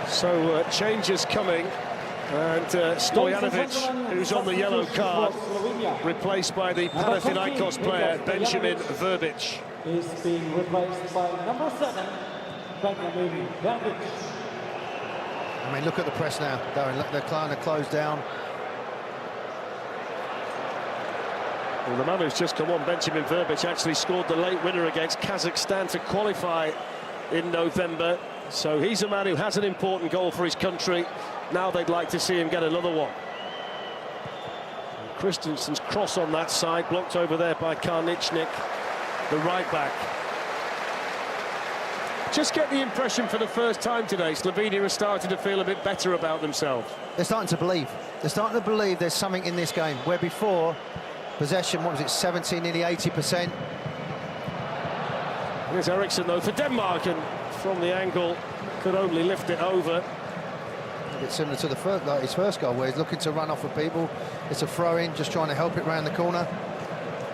So changes coming, and Stojanovic, who's on the yellow card, replaced by the Panathinaikos player Benjamin Verbic. Is being replaced by number 7, Benjamin Verbic. I mean, look at the press now. They're trying to close down. Well, the man who's just come on, Benjamin Verbic, actually scored the late winner against Kazakhstan to qualify in November. So he's a man who has an important goal for his country. Now they'd like to see him get another one. Christensen's cross on that side, blocked over there by Karničnik, the right back. Just get the impression for the first time today, Slovenia has started to feel a bit better about themselves. They're starting to believe. They're starting to believe there's something in this game, where before, possession, what was it, 70, nearly 80%. Here's Eriksen, though, for Denmark, and from the angle, could only lift it over. A bit similar to the first, like his first goal, where he's looking to run off of people. It's a throw-in, just trying to help it round the corner.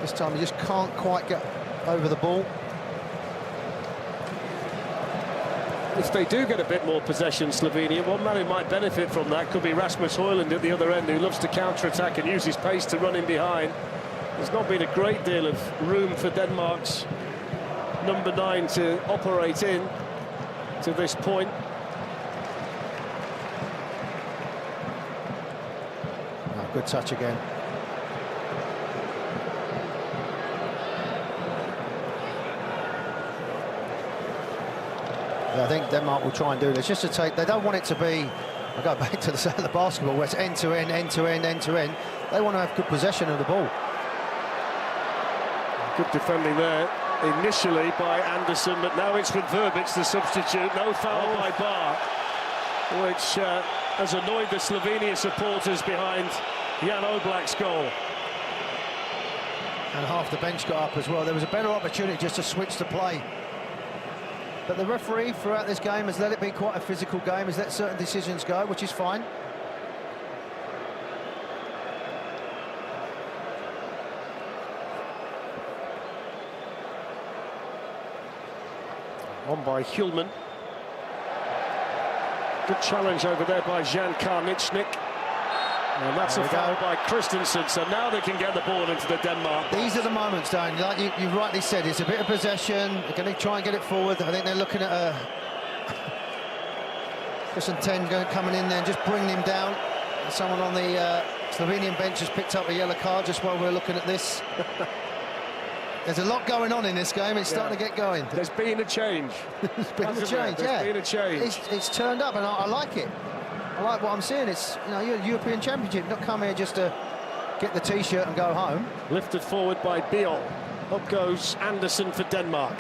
This time he just can't quite get over the ball. If they do get a bit more possession, Slovenia, one man who might benefit from that could be Rasmus Højlund at the other end, who loves to counter-attack and use his pace to run in behind. There's not been a great deal of room for Denmark's number 9 to operate in to this point. Oh, good touch again. I think Denmark will try and do this just to take. They don't want it to be. I go back to the basketball where it's end to end, end to end, end to end. They want to have good possession of the ball. Good defending there initially by Anderson, but now it's with Verbic, the substitute. No foul by Bar, which has annoyed the Slovenia supporters behind Jan Oblak's goal. And half the bench got up as well. There was a better opportunity just to switch the play. But the referee throughout this game has let it be quite a physical game, has let certain decisions go, which is fine. On by Hjulman. Good challenge over there by Jan Karničnik. And that's a foul by Christensen, so now they can get the ball into the Denmark box. These are the moments, Dan, like you rightly said, it's a bit of possession, they're going to try and get it forward. I think they're looking at Christian 10 coming in there and just bringing him down. And someone on the Slovenian bench has picked up a yellow card just while we're looking at this. There's a lot going on in this game, it's starting to get going. There's been a change. There's been a change, yeah. There's been a change. It's turned up and I like it. I like what I'm seeing. It's, you know, you're a European Championship, not come here just to get the T-shirt and go home. Lifted forward by Biol. Up goes Anderson for Denmark.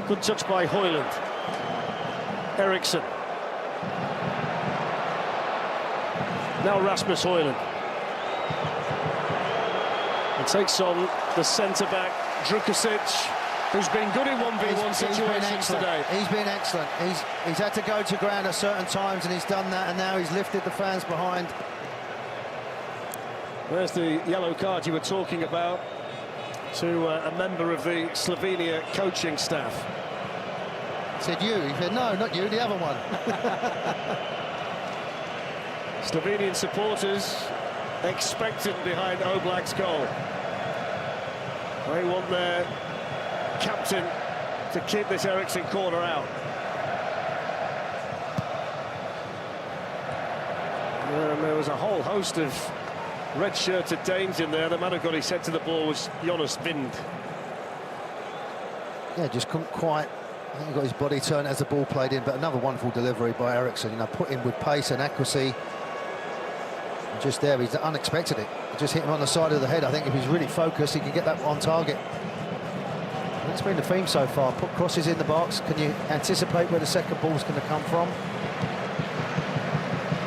Good touch by Højlund. Eriksen. Now Rasmus Højlund. And takes on the centre-back, Drukusic, who's been good in 1v1 situations today. He's been excellent. He's had to go to ground at certain times and he's done that, and now he's lifted the fans behind. There's the yellow card you were talking about. to a member of the Slovenia coaching staff. Said you. He said, no, not you, the other one. Slovenian supporters expectant behind Oblak's goal. They want their captain to keep this Eriksson corner out. And there was a whole host of red-shirted Danes in there. The man who got his head to the ball was Jonas Vind. Yeah, just couldn't quite. I think he got his body turned as the ball played in, but another wonderful delivery by Eriksson. You know, put in with pace and accuracy. And just there, he's unexpected it. He just hit him on the side of the head. I think if he's really focused, he can get that on target. And that's been the theme so far. Put crosses in the box. Can you anticipate where the second ball's going to come from?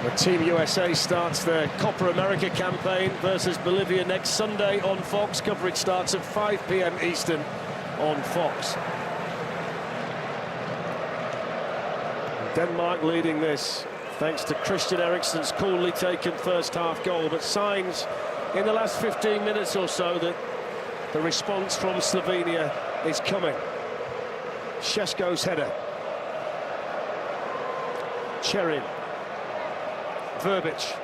The Team USA starts their Copa America campaign versus Bolivia next Sunday on Fox. Coverage starts at 5 p.m. Eastern on Fox. Denmark leading this thanks to Christian Eriksen's coolly taken first half goal, but signs in the last 15 minutes or so that the response from Slovenia is coming. Šeško's header. Cherin. Verbic.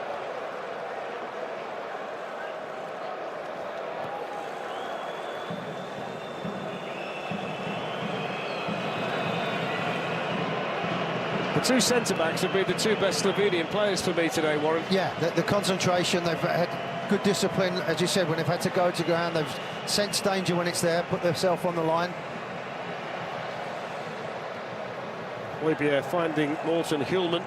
The two centre-backs have been the two best Slovenian players for me today, Warren. Yeah, the concentration, they've had good discipline, as you said, when they've had to go to ground, they've sensed danger when it's there, put themselves on the line. Libya finding Morten Hjulman.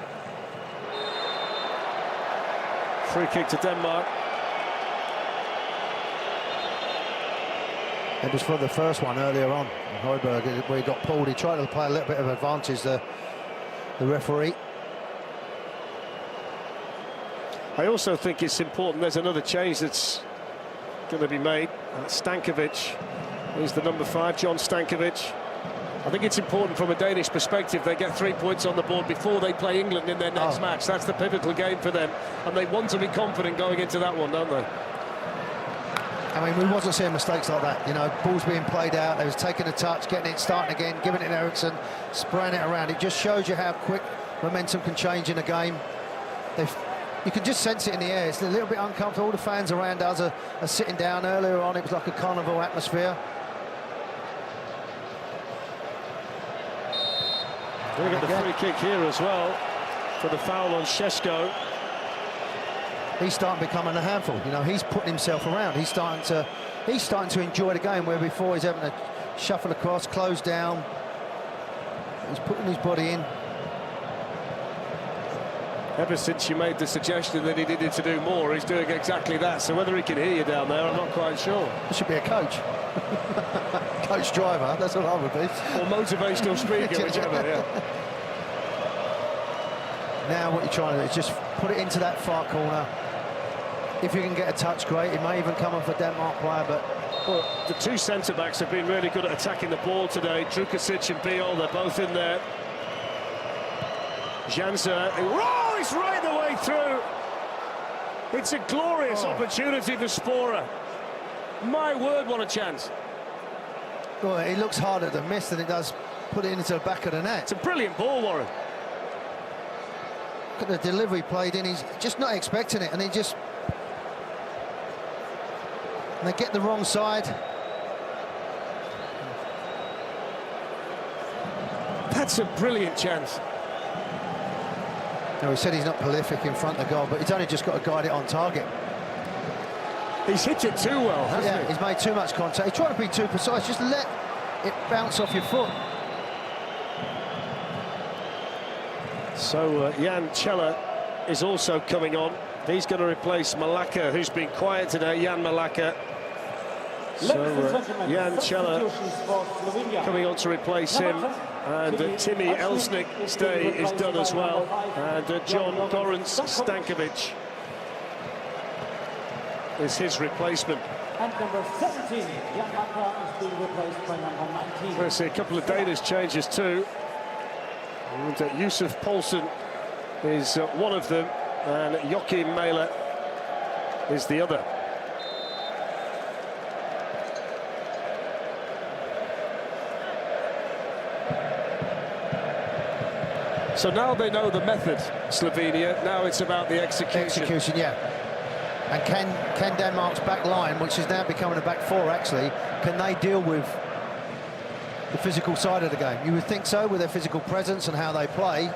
Free kick to Denmark. It was for the first one earlier on, Højbjerg, where he got pulled. He tried to play a little bit of advantage, the referee. I also think it's important, there's another change that's going to be made. Stankovic is the number 5, John Stankovic. I think it's important from a Danish perspective they get 3 points on the board before they play England in their next match. That's the pivotal game for them, and they want to be confident going into that one, don't they? I mean, we wasn't seeing mistakes like that. You know, balls being played out, they was taking a touch, getting it, starting again, giving it to Eriksson, spraying it around. It just shows you how quick momentum can change in a game. You can just sense it in the air. It's a little bit uncomfortable. All the fans around us are sitting down. Earlier on, it was like a carnival atmosphere. We'll get the free kick here as well for the foul on Šeško. He's starting to become a handful. You know, he's putting himself around. He's starting to enjoy the game, where before he's having to shuffle across, close down. He's putting his body in. Ever since you made the suggestion that he needed to do more, he's doing exactly that. So whether he can hear you down there, I'm not quite sure. He should be a coach. Coach driver, that's what I would be. Or motivational speaker, whichever, yeah. Now what you're trying to do is just put it into that far corner. If you can get a touch, great. It may even come off a Denmark player, but... Well, the two centre-backs have been really good at attacking the ball today. Drukasic and Biol, they're both in there. Jansa, oh, it's right the way through. It's a glorious opportunity for Spora. My word, what a chance. Well, it looks harder to miss than it does put it into the back of the net. It's a brilliant ball, Warren. Look at the delivery played in. He's just not expecting it, and he just... And they get the wrong side. That's a brilliant chance. Now, he said he's not prolific in front of the goal, but he's only just got to guide it on target. He's hit it too well, hasn't he? He's made too much contact. He's trying to be too precise. Just let it bounce off your foot. So Jan Čeller is also coming on. He's going to replace Malaka, who's been quiet today. Jan Malaka. So Jan Čeller coming on to replace him. And Timmy Elsnik's day is done as well. And John Dorrance Stankovic is his replacement. And number 17, Jan Maka, is being replaced by number 19. We'll see a couple of Danish changes too. And Yusuf Poulsen is one of them, and Joachim Mæhle is the other. So now they know the method, Slovenia. Now it's about the execution. Execution, yeah. And can Denmark's back line, which is now becoming a back four, actually, can they deal with the physical side of the game? You would think so, with their physical presence and how they play.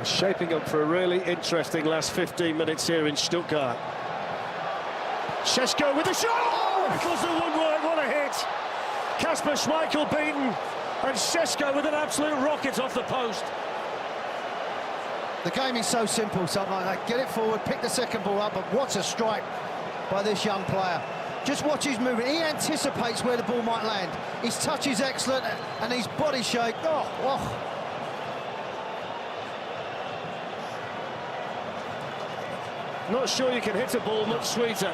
Shaping up for a really interesting last 15 minutes here in Stuttgart. Šeško with a shot! Oh, it wouldn't work, what a hit! Kasper Schmeichel beaten, and Šeško with an absolute rocket off the post. The game is so simple, something like that. Get it forward, pick the second ball up, but what's a strike by this young player. Just watch his movement. He anticipates where the ball might land. His touch is excellent, and his body shape. Oh. Not sure you can hit a ball much sweeter.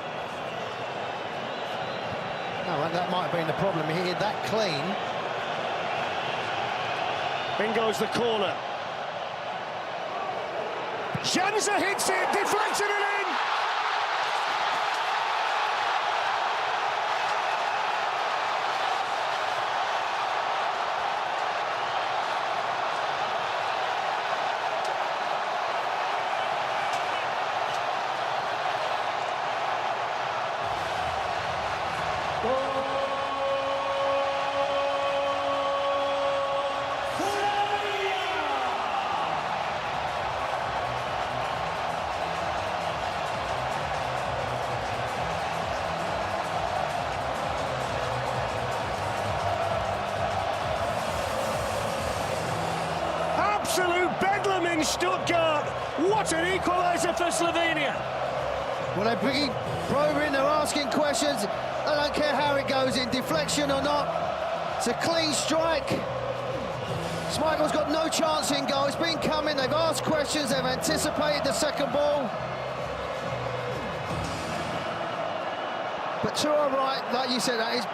No, that might have been the problem. He hit that clean. In goes the corner. Janza hits it, deflection and in! Absolute bedlam in Stuttgart. What an equaliser for Slovenia. Well, they're bringing Brover in, they're asking questions. They don't care how it goes in, deflection or not. It's a clean strike. Schmeichel's got no chance in goal. It's been coming, they've asked questions, they've anticipated the second ball. But to our right, like you said, that is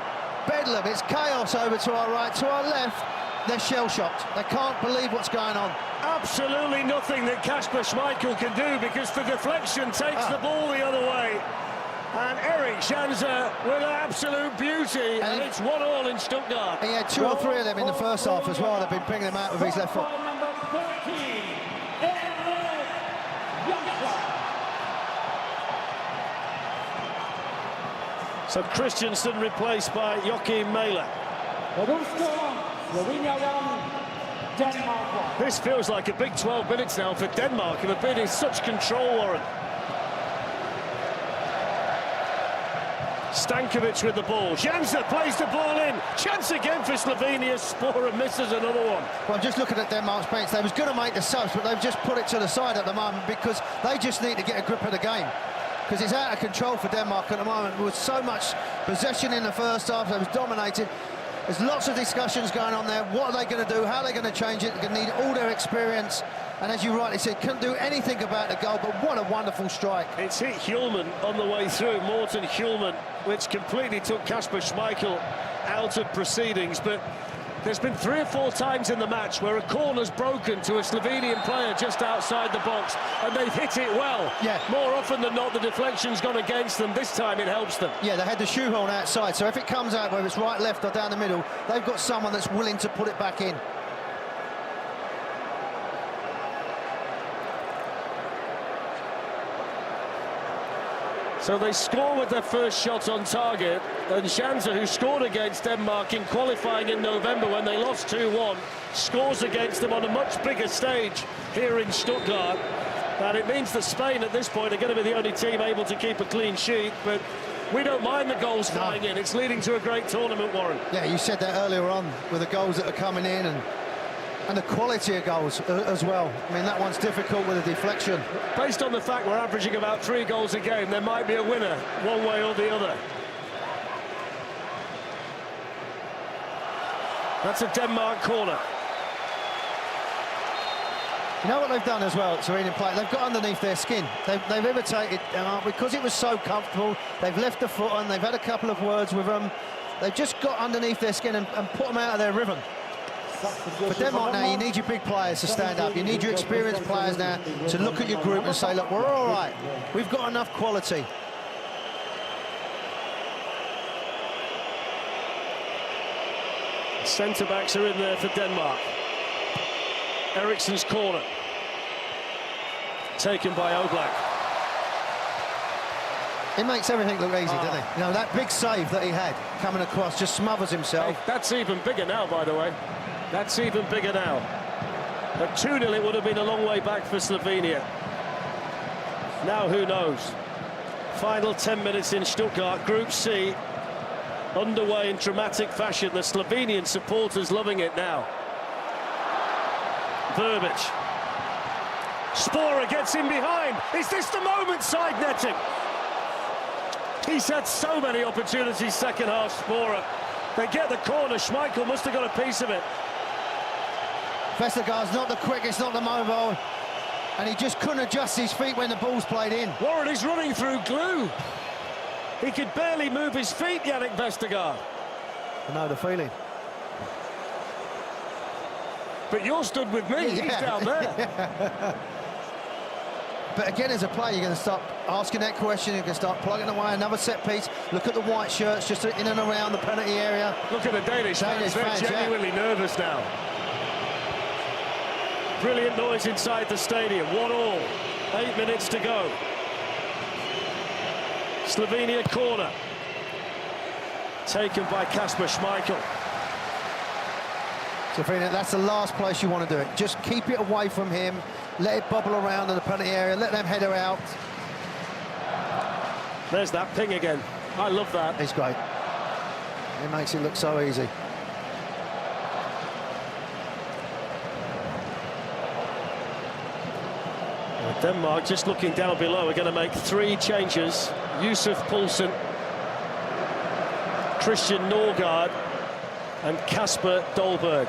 bedlam. It's chaos over to our right. To our left, they're shell-shocked. They can't believe what's going on. Absolutely nothing that Kasper Schmeichel can do, because the deflection takes the ball the other way. And Eric Janza with absolute beauty, and it's 1-1 in Stuttgart. He had 2 or 3 of them in the first half as well. They've been bringing them out with his left foot. So Christensen replaced by Joachim Mæhle. This feels like a big 12 minutes now for Denmark, who have been in such control, Warren. Stankovic with the ball. Janza plays the ball in. Chance again for Slovenia. Spora misses another one. Well, just looking at Denmark's bench, they was going to make the subs, but they've just put it to the side at the moment because they just need to get a grip of the game. Because it's out of control for Denmark at the moment. There was so much possession in the first half, they was dominated. There's lots of discussions going on there. What are they going to do? How are they going to change it? They're going to need all their experience. And as you rightly said, couldn't do anything about the goal, but what a wonderful strike. It's hit Hjulman on the way through, Morten Hjulman, which completely took Kasper Schmeichel out of proceedings. But there's been 3 or 4 times in the match where a corner's broken to a Slovenian player just outside the box, and they've hit it well. Yeah. More often than not, the deflection's gone against them. This time it helps them. Yeah, they had the shoehorn outside, so if it comes out, whether it's right, left or down the middle, they've got someone that's willing to put it back in. So they score with their first shot on target, and Janza, who scored against Denmark in qualifying in November when they lost 2-1, scores against them on a much bigger stage here in Stuttgart. And it means that Spain at this point are going to be the only team able to keep a clean sheet, but we don't mind the goals flying in. It's leading to a great tournament, Warren. Yeah, you said that earlier on with the goals that are coming in and the quality of goals as well. I mean, that one's difficult with a deflection. Based on the fact we're averaging about 3 goals a game, there might be a winner one way or the other. That's a Denmark corner. You know what they've done as well, Slovenian play? They've got underneath their skin. They've imitated, because it was so comfortable, they've left the foot on, they've had a couple of words with them. They've just got underneath their skin and put them out of their rhythm. For Denmark now, you need your big players to stand up. You need your experienced players now to look at your group and say, look, we're all right. We've got enough quality. Centre-backs are in there for Denmark. Eriksen's corner. Taken by Oblak. He makes everything look easy, doesn't he? You know, that big save that he had coming across just smothers himself. Hey, that's even bigger now, by the way. That's even bigger now. At 2-0, it would have been a long way back for Slovenia. Now, who knows? Final 10 minutes in Stuttgart, Group C, underway in dramatic fashion. The Slovenian supporters loving it now. Verbic. Spora gets in behind. Is this the moment? Side netting. He's had so many opportunities second half, Spora. They get the corner. Schmeichel must have got a piece of it. Vestergaard's not the quickest, not the mobile, and he just couldn't adjust his feet when the ball's played in. Warren is running through glue. He could barely move his feet, Yannick Vestergaard. I know the feeling. But you're stood with me. Yeah. He's down there. But again, as a player, you're going to start asking that question. You're going to start plugging away another set piece. Look at the white shirts just in and around the penalty area. Look at the Danish fans. They're genuinely nervous now. Brilliant noise inside the stadium. 1-1. 8 minutes to go. Slovenia corner. Taken by Kasper Schmeichel. Slovenia, that's the last place you want to do it. Just keep it away from him. Let it bubble around in the penalty area. Let them header out. There's that ping again. I love that. It's great. It makes it look so easy. Denmark, just looking down below, are going to make 3 changes. Yusuf Poulsen, Christian Norgard and Kasper Dolberg.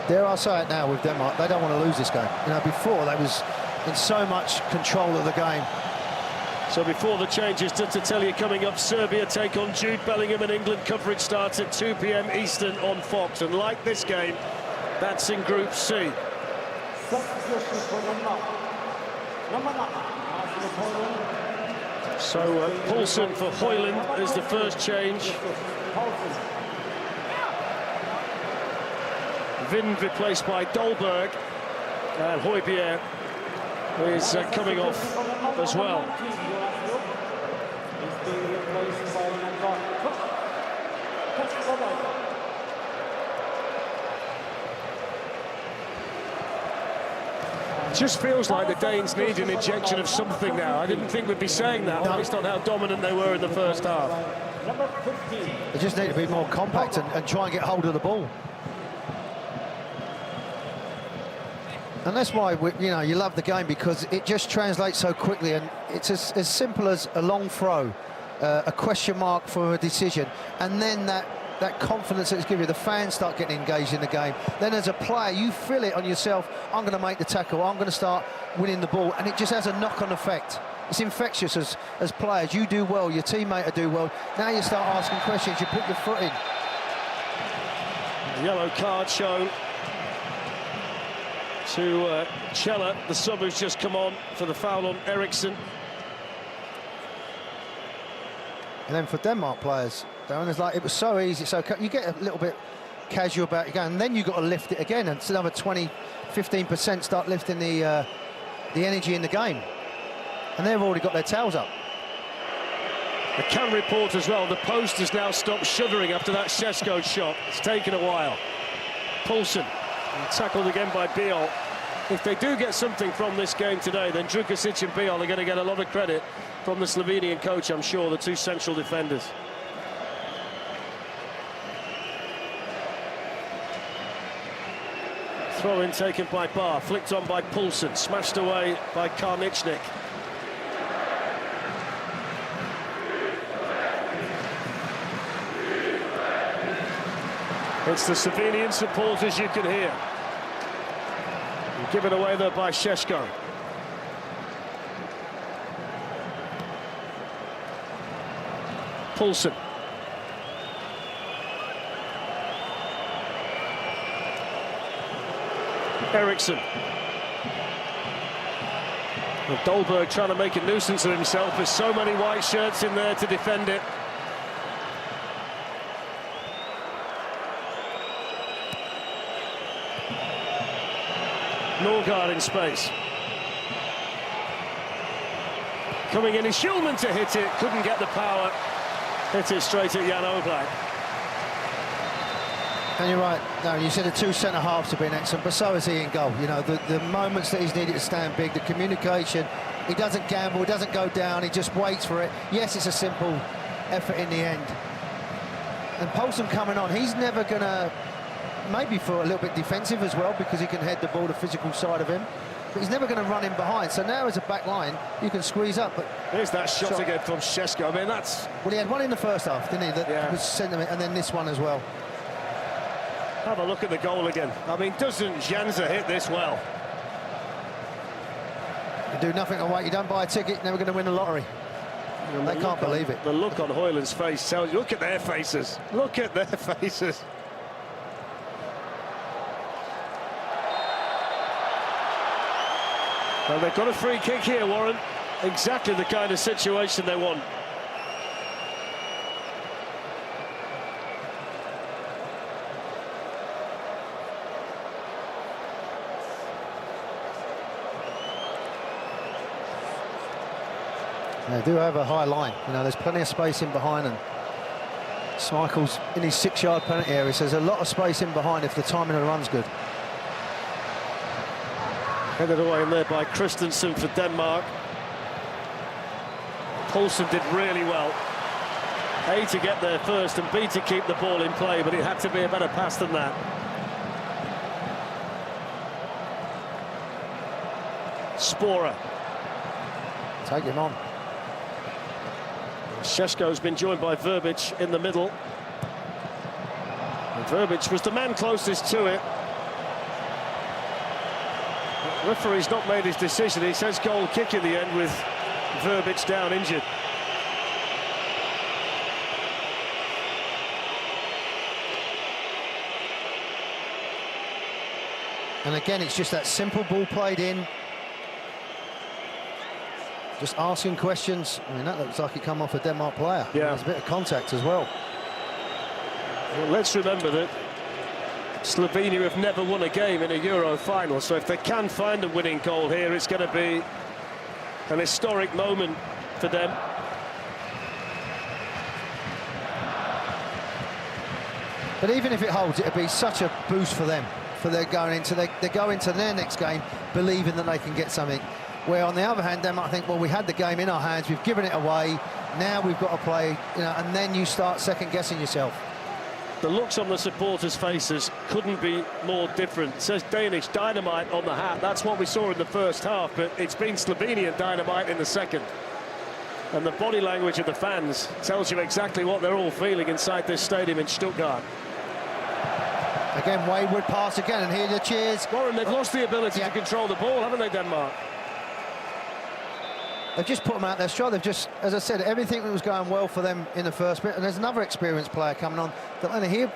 Dare I say it now with Denmark, they don't want to lose this game. You know, before they was in so much control of the game. So before the changes, just to tell you, coming up, Serbia take on Jude Bellingham, and England coverage starts at 2 p.m. Eastern on Fox. And like this game, that's in Group C. So Poulsen for Højlund is the first change. Vind replaced by Dolberg, and Højbjerg is coming off as well. Just feels like the Danes need an injection of something now. I didn't think we'd be saying that based on how dominant they were in the first half. They just need to be more compact and try and get hold of the ball. And that's why, you love the game, because it just translates so quickly, and it's as simple as a long throw, a question mark for a decision, and then that confidence that it's given you. The fans start getting engaged in the game. Then as a player, you feel it on yourself. I'm going to make the tackle. I'm going to start winning the ball, and it just has a knock-on effect. It's infectious as players. You do well, your teammate will do well. Now you start asking questions, you put your foot in. A yellow card shown to Chella, the sub who's just come on for the foul on Eriksen. And then for Denmark players, Darren, it's like it was so easy, so you get a little bit casual about your game, and then you've got to lift it again, and it's another 15% start lifting the energy in the game. And they've already got their towels up. I can report as well, the post has now stopped shuddering after that Šeško shot. It's taken a while. Poulsen, tackled again by Biol. If they do get something from this game today, then Drukasic and Biol are going to get a lot of credit from the Slovenian coach, I'm sure, the two central defenders. Throw-in taken by Barr, flicked on by Poulsen, smashed away by Karničnik. It's the Slovenian supporters you can hear. Given away there by Šeško. Poulsen. Eriksen. Well, Dolberg trying to make a nuisance of himself. There's so many white shirts in there to defend it. Norgard in space. Coming in is Schulman to hit it, couldn't get the power. Hit it straight at Jan Oblak. And you're right, no, you said the two centre-halves have been excellent, but so is he in goal. You know, the moments that he's needed to stand big, the communication, he doesn't gamble, he doesn't go down, he just waits for it. Yes, it's a simple effort in the end. And Poulsen coming on, he's never going to, maybe for a little bit defensive as well, because he can head the ball, the physical side of him, but he's never going to run in behind. So now as a back line, you can squeeze up. But there's that shot again from Šeško. I mean, that's... Well, he had one in the first half, didn't he? That was sentiment, and then this one as well. Have a look at the goal again. I mean, doesn't Janza hit this well? You do nothing away. You don't buy a ticket, never going to win the lottery. They can't believe it. The look on Hoyland's face tells you, look at their faces. Look at their faces. Well, they've got a free kick here, Warren. Exactly the kind of situation they want. They do have a high line. You know, there's plenty of space in behind, and Schmeichel's in his 6-yard penalty area, so there's a lot of space in behind if the timing of the run's good. Headed away in there by Christensen for Denmark. Poulsen did really well. A, to get there first, and B, to keep the ball in play, but it had to be a better pass than that. Spora. Take him on. Šeško's been joined by Verbic in the middle. And Verbic was the man closest to it. The referee's not made his decision. He says goal kick in the end with Verbic down injured. And again, it's just that simple ball played in. Just asking questions. I mean, that looks like it come off a Denmark player. Yeah. There's a bit of contact as well. Well, let's remember that Slovenia have never won a game in a Euro final, so if they can find a winning goal here, it's going to be an historic moment for them. But even if it holds, it'll be such a boost for them. For their going into they go into their next game believing that they can get something. Where on the other hand, they might think, well, we had the game in our hands, we've given it away, now we've got to play, you know, and then you start second-guessing yourself. The looks on the supporters' faces couldn't be more different. It says Danish dynamite on the hat. That's what we saw in the first half, but it's been Slovenian dynamite in the second. And the body language of the fans tells you exactly what they're all feeling inside this stadium in Stuttgart. Again, wayward pass again, and here the cheers. Warren, they've lost the ability to control the ball, haven't they, Denmark? They've just put them out there straight. They've just, as I said, everything that was going well for them in the first bit. And there's another experienced player coming on.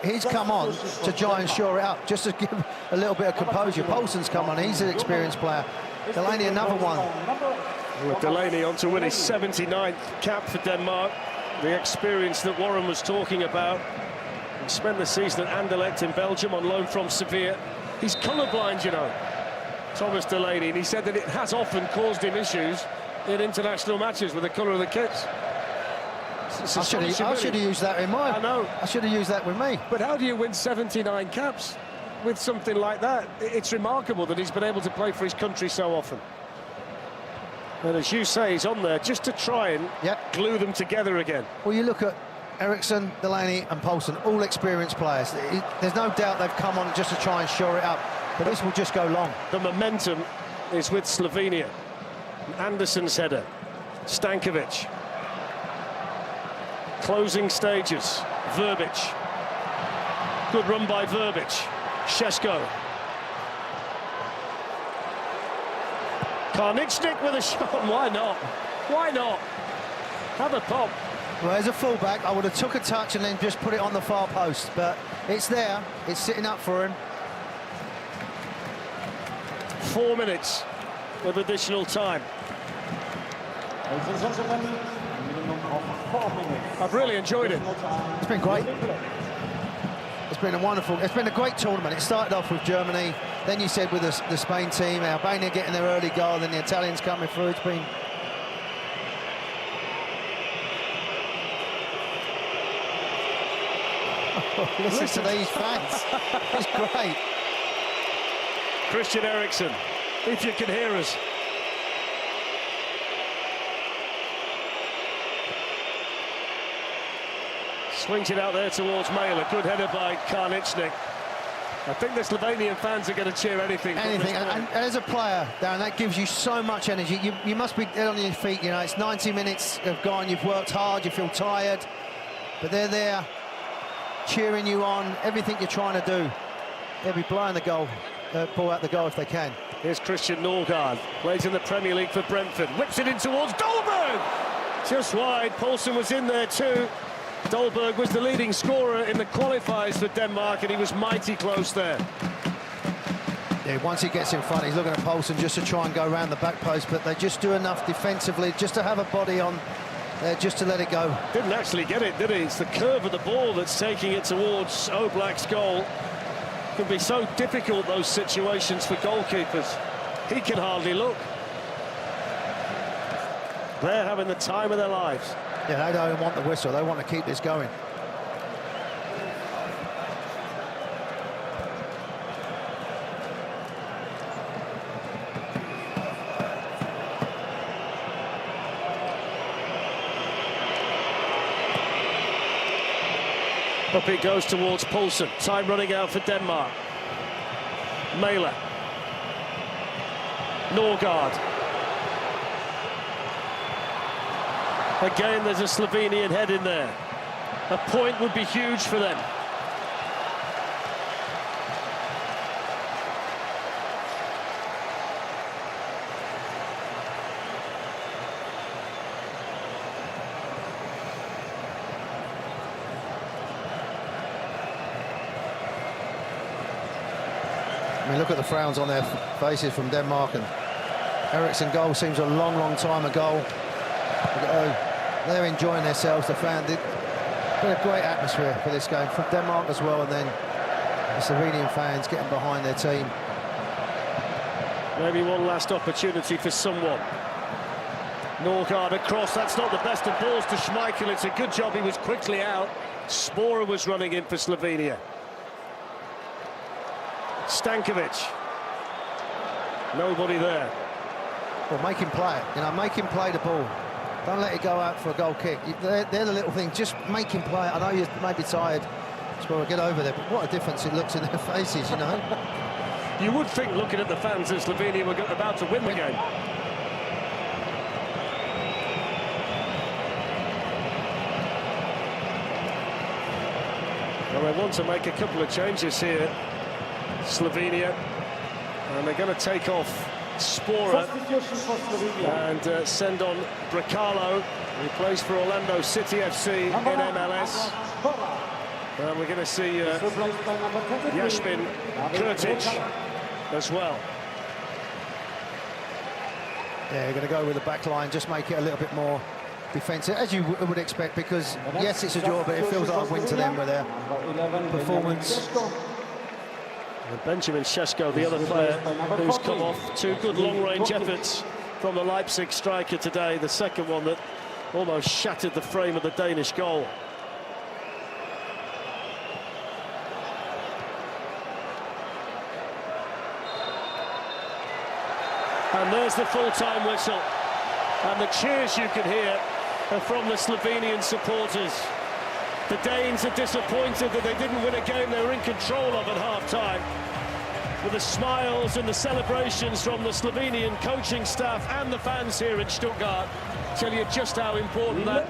He's come on to try and shore it up, just to give a little bit of composure. Poulsen's come on. He's an experienced player. Delaney, another one. Well, Delaney on to win his 79th cap for Denmark. The experience that Warren was talking about. He spent the season at Anderlecht in Belgium on loan from Sevilla. He's colourblind, you know, Thomas Delaney, and he said that it has often caused him issues in international matches with the colour of the kits. I should have used that in mine. I know. I should have used that with me. But how do you win 79 caps with something like that? It's remarkable that he's been able to play for his country so often. And as you say, he's on there just to try and glue them together again. Well, you look at Eriksson, Delaney and Poulsen, all experienced players. There's no doubt they've come on just to try and shore it up, but this will just go long. The momentum is with Slovenia. Anderson's header, Stankovic. Closing stages, Verbic. Good run by Verbic. Šeško. Karničnik with a shot. Why not? Why not? Have a pop. Well, as a fullback, I would have took a touch and then just put it on the far post, but it's there. It's sitting up for him. 4 minutes of additional time. I've really enjoyed it. It's been great. It's been a great tournament. It started off with Germany, then you said with the Spain team, Albania getting their early goal, then the Italians coming through. It's been... Listen to these fans. It's great. Christian Eriksen, if you can hear us. Swings it out there towards Mailer. Good header by Karničnik. I think the Slovenian fans are going to cheer anything. Anything, and as a player, Darren, that gives you so much energy. You must be dead on your feet, you know. It's 90 minutes have gone, you've worked hard, you feel tired, but they're there cheering you on, everything you're trying to do. They'll be blowing the goal, ball out the goal if they can. Here's Christian Norgard, plays in the Premier League for Brentford, whips it in towards Dolberg! Just wide, Poulsen was in there too. Dolberg was the leading scorer in the qualifiers for Denmark, and he was mighty close there. Yeah, once he gets in front, he's looking at Poulsen just to try and go around the back post, but they just do enough defensively just to have a body on there, just to let it go. Didn't actually get it, did he? It's the curve of the ball that's taking it towards Oblak's goal. Can be so difficult, those situations, for goalkeepers. He can hardly look. They're having the time of their lives. Yeah, they don't want the whistle. They want to keep this going. Up it goes towards Poulsen. Time running out for Denmark. Mailer. Norgard. Again, there's a Slovenian head in there. A point would be huge for them. I mean, look at the frowns on their faces from Denmark, and Eriksen goal seems a long, long time ago. They're enjoying themselves, the fans. It's been a great atmosphere for this game from Denmark as well, and then the Slovenian fans getting behind their team. Maybe one last opportunity for someone. Norgard across, that's not the best of balls to Schmeichel. It's a good job he was quickly out. Sporer was running in for Slovenia. Stankovic. Nobody there. Well, make him play it, you know, make him play the ball. Don't let it go out for a goal kick. They're the little thing. Just make him play it. I know you may be tired, so get over there, but what a difference it looks in their faces, you know. You would think, looking at the fans, that Slovenia were about to win the game. Well, they want to make a couple of changes here, Slovenia, and they're going to take off Sporer and send on Brekalo, who plays for Orlando City FC in MLS. And we're going to see Jasmin Kurtic as well. Yeah, you're going to go with the back line, just make it a little bit more defensive, as you would expect, because yes, it's a draw, but it feels like a win to them with their performance. And Benjamin Šeško, the other player who's come off two good long-range efforts from the Leipzig striker today, the second one that almost shattered the frame of the Danish goal. And there's the full-time whistle, and the cheers you can hear are from the Slovenian supporters. The Danes are disappointed that they didn't win a game they were in control of at half-time. With the smiles and the celebrations from the Slovenian coaching staff and the fans here in Stuttgart tell you just how important that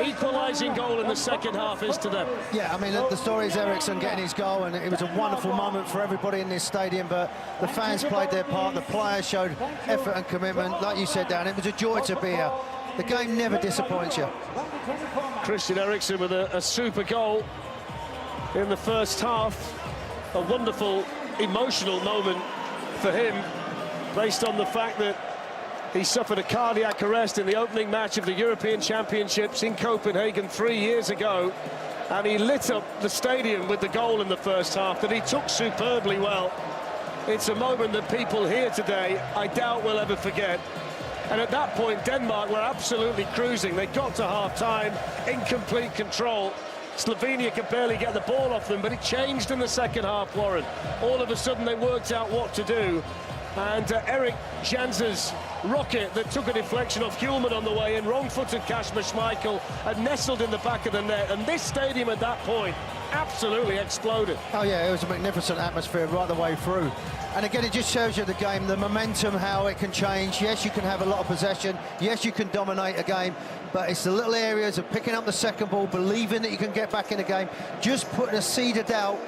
equalising goal in the second half is to them. Yeah, I mean, the story is Eriksen getting his goal, and it was a wonderful moment for everybody in this stadium, but the fans played their part, the players showed effort and commitment. Like you said, Dan, it was a joy to be here. The game never disappoints you. Christian Eriksen with a super goal in the first half. A wonderful, emotional moment for him, based on the fact that he suffered a cardiac arrest in the opening match of the European Championships in Copenhagen 3 years ago. and he lit up the stadium with the goal in the first half that he took superbly well. It's a moment that people here today, I doubt will ever forget. And at that point, Denmark were absolutely cruising. They got to half-time in complete control. Slovenia could barely get the ball off them, but it changed in the second half, Warren. All of a sudden, they worked out what to do. And Erik Janzer's rocket that took a deflection off Hjulman on the way in, wrong-footed Kasper Schmeichel, had nestled in the back of the net. And this stadium at that point absolutely exploded. Oh, yeah, it was a magnificent atmosphere right the way through. And again, it just shows you the game, the momentum, how it can change. Yes, you can have a lot of possession. Yes, you can dominate a game. But it's the little areas of picking up the second ball, believing that you can get back in the game, just putting a seed of doubt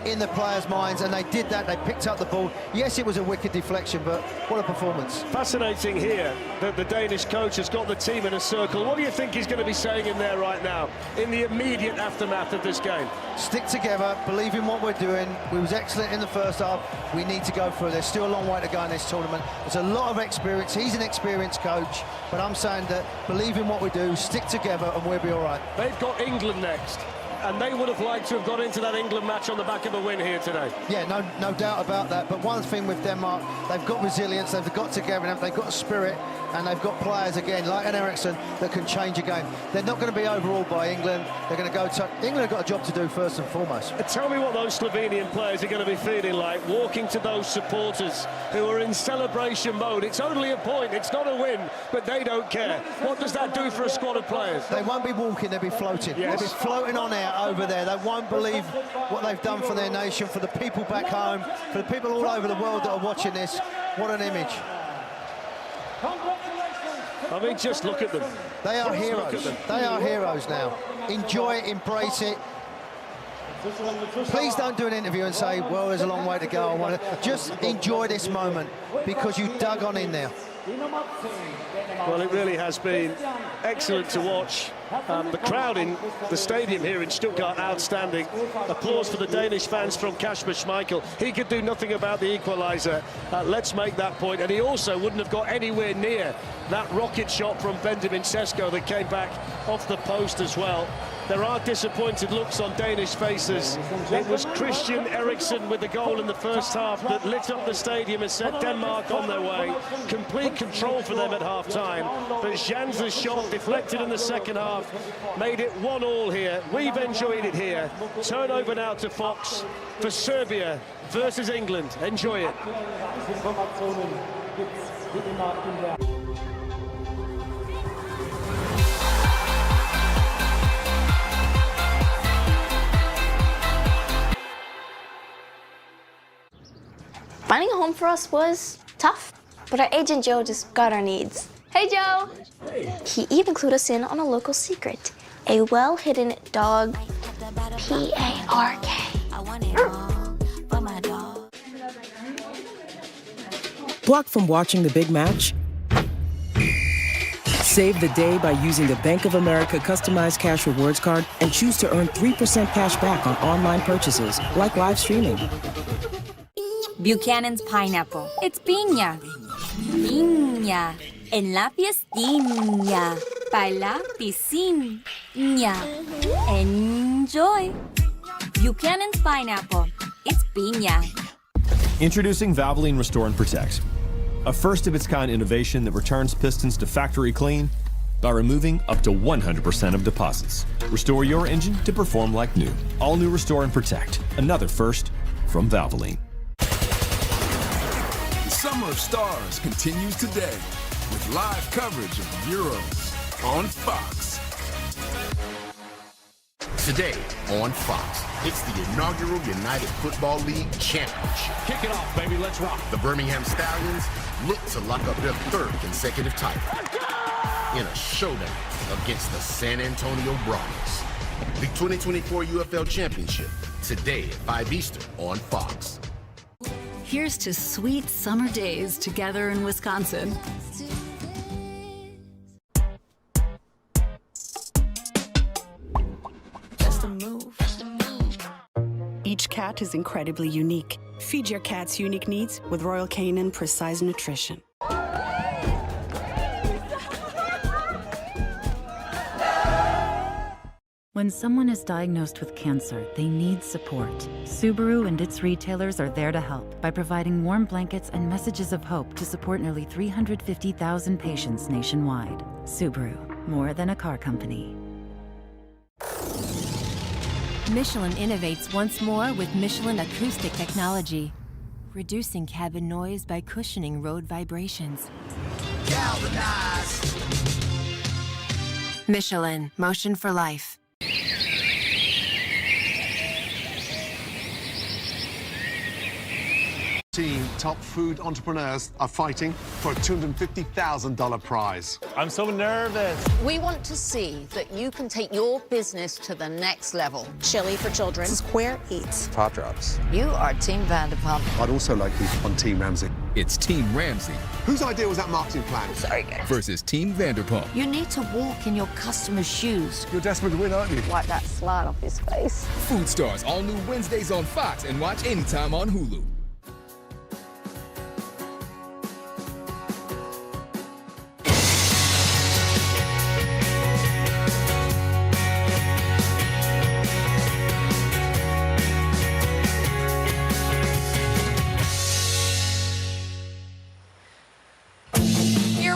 in the players' minds, and they did that. They picked up the ball. Yes, it was a wicked deflection, but what a performance. Fascinating here that the Danish coach has got the team in a circle. What do you think he's going to be saying in there right now, in the immediate aftermath of this game? Stick together, believe in what we're doing. We was excellent in the first half. We need to go through. There's still a long way to go in this tournament. There's a lot of experience. He's an experienced coach, but I'm saying that believe in what we do, stick together, and we'll be all right. They've got England next, and they would have liked to have got into that England match on the back of a win here today. Yeah, no doubt about that. But one thing with Denmark, they've got resilience, they've got together, they've got spirit, and they've got players, again, like an Eriksson, that can change a game. They're not going to be overawed by England. They're going to go to... England have got a job to do first and foremost. Tell me what those Slovenian players are going to be feeling like, walking to those supporters who are in celebration mode. It's only a point, it's not a win, but they don't care. What does that do for a squad of players? They won't be walking, they'll be floating. Yes. They'll be floating on air over there. They won't believe what they've done for their nation, for the people back home, for the people all over the world that are watching this. What an image. I mean, just look at them. They are Just heroes. look at them. They are heroes now. Enjoy it, embrace it. Please don't do an interview and say, well, there's a long way to go. I want to... Just enjoy this moment because you dug on in there. Well, it really has been excellent to watch. The crowd in the stadium here in Stuttgart, outstanding. Applause for the Danish fans from Kasper Schmeichel. He could do nothing about the equaliser. Let's make that point. And he also wouldn't have got anywhere near that rocket shot from Benjamin Sesko that came back off the post as well. There are disappointed looks on Danish faces. It was Christian Eriksen with the goal in the first half that lit up the stadium and set Denmark on their way. Complete control for them at half-time. But Janzer's shot, deflected in the second half, made it 1-1 here. We've enjoyed it here. Turn over now to Fox for Serbia versus England. Enjoy it. Finding a home for us was tough, but our agent Joe just got our needs. Hey, Joe! Hey. He even clued us in on a local secret, a well-hidden dog, P-A-R-K. Blocked from watching the big match? Save the day by using the Bank of America customized cash rewards card and choose to earn 3% cash back on online purchases, like live streaming. Buchanan's Pineapple. It's piña. Piña. En la fiestiña. By la piscina. Enjoy. Buchanan's Pineapple. It's piña. Introducing Valvoline Restore and Protect. A first-of-its-kind innovation that returns pistons to factory clean by removing up to 100% of deposits. Restore your engine to perform like new. All new Restore and Protect. Another first from Valvoline. The Summer of Stars continues today with live coverage of the Euros on Fox. Today on Fox, it's the inaugural United Football League Championship. Kick it off, baby. Let's rock. The Birmingham Stallions look to lock up their third consecutive title in a showdown against the San Antonio Brahmas. The 2024 UFL Championship, today at 5 Eastern on Fox. Here's to sweet summer days together in Wisconsin. Each cat is incredibly unique. Feed your cat's unique needs with Royal Canin Precise Nutrition. When someone is diagnosed with cancer, they need support. Subaru and its retailers are there to help by providing warm blankets and messages of hope to support nearly 350,000 patients nationwide. Subaru, more than a car company. Michelin innovates once more with Michelin acoustic technology, reducing cabin noise by cushioning road vibrations. Galvanized. Michelin, motion for life. Top food entrepreneurs are fighting for a $250,000 prize. I'm so nervous. We want to see that you can take your business to the next level. Chili for children. Square Eats. Top drops. You are Team Vanderpump. I'd also like you on Team Ramsey. It's Team Ramsey. Whose idea was that marketing plan? Sorry, guys. Versus Team Vanderpump. You need to walk in your customer's shoes. You're desperate to win, aren't you? Wipe that slide off his face. Food Stars, all new Wednesdays on Fox and watch anytime on Hulu.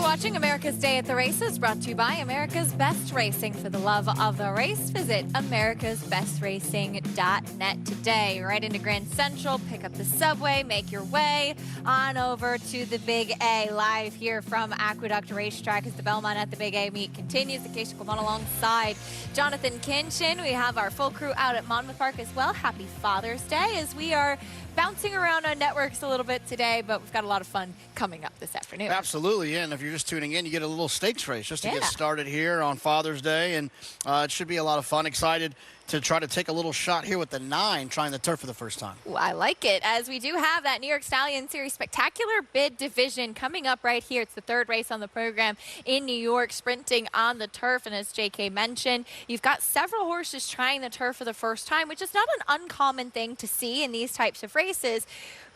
Watching America's Day at the Races, brought to you by America's Best Racing. For the love of the race, visit americasbestracing.net today. Right into Grand Central, pick up the subway, make your way on over to the Big A. Live here from Aqueduct Racetrack as the Belmont at the Big A meet continues. Acacia Coleman alongside Jonathan Kinchin. We have our full crew out at Monmouth Park as well. Happy Father's Day as we are bouncing around on networks a little bit today, but we've got a lot of fun coming up this afternoon. Absolutely, yeah, and if you're just tuning in, you get a little stakes race just to get started here on Father's Day, and it should be a lot of fun. Excited to try to take a little shot here with the 9, trying the turf for the first time. Ooh, I like it, as we do have that New York Stallion Series Spectacular Bid Division coming up right here. It's the 3rd race on the program in New York, sprinting on the turf, and as JK mentioned, you've got several horses trying the turf for the first time, which is not an uncommon thing to see in these types of races.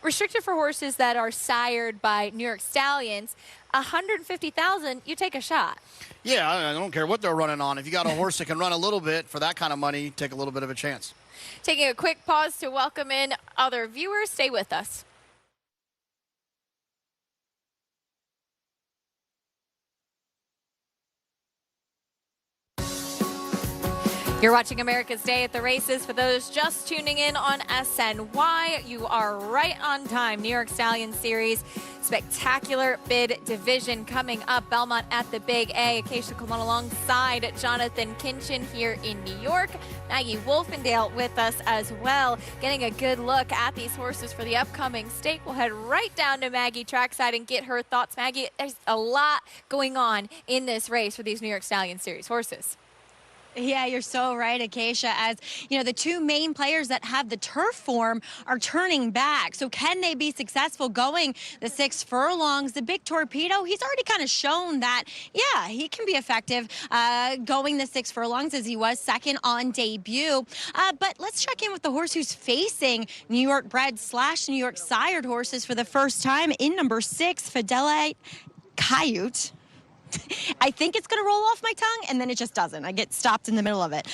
Restricted for horses that are sired by New York Stallions. $150,000, you take a shot. Yeah, I don't care what they're running on. If you got a horse that can run a little bit for that kind of money, take a little bit of a chance. Taking a quick pause to welcome in other viewers. Stay with us. You're watching America's Day at the Races. For those just tuning in on SNY, you are right on time. New York Stallion Series Spectacular Bid Division coming up. Belmont at the Big A. Acacia Coleman alongside Jonathan Kinchin here in New York. Maggie Wolfendale with us as well, getting a good look at these horses for the upcoming stake. We'll head right down to Maggie trackside and get her thoughts. Maggie, there's a lot going on in this race for these New York Stallion Series horses. Yeah, you're so right, Acacia. As you know, the 2 main players that have the turf form are turning back. So can they be successful going the 6 furlongs? The Big Torpedo, he's already kind of shown that, yeah, he can be effective going the 6 furlongs as he was second on debut. But let's check in with the horse who's facing New York bred / New York sired horses for the first time in number 6, Fidelite Coyote. I think it's going to roll off my tongue, and then it just doesn't. I get stopped in the middle of it.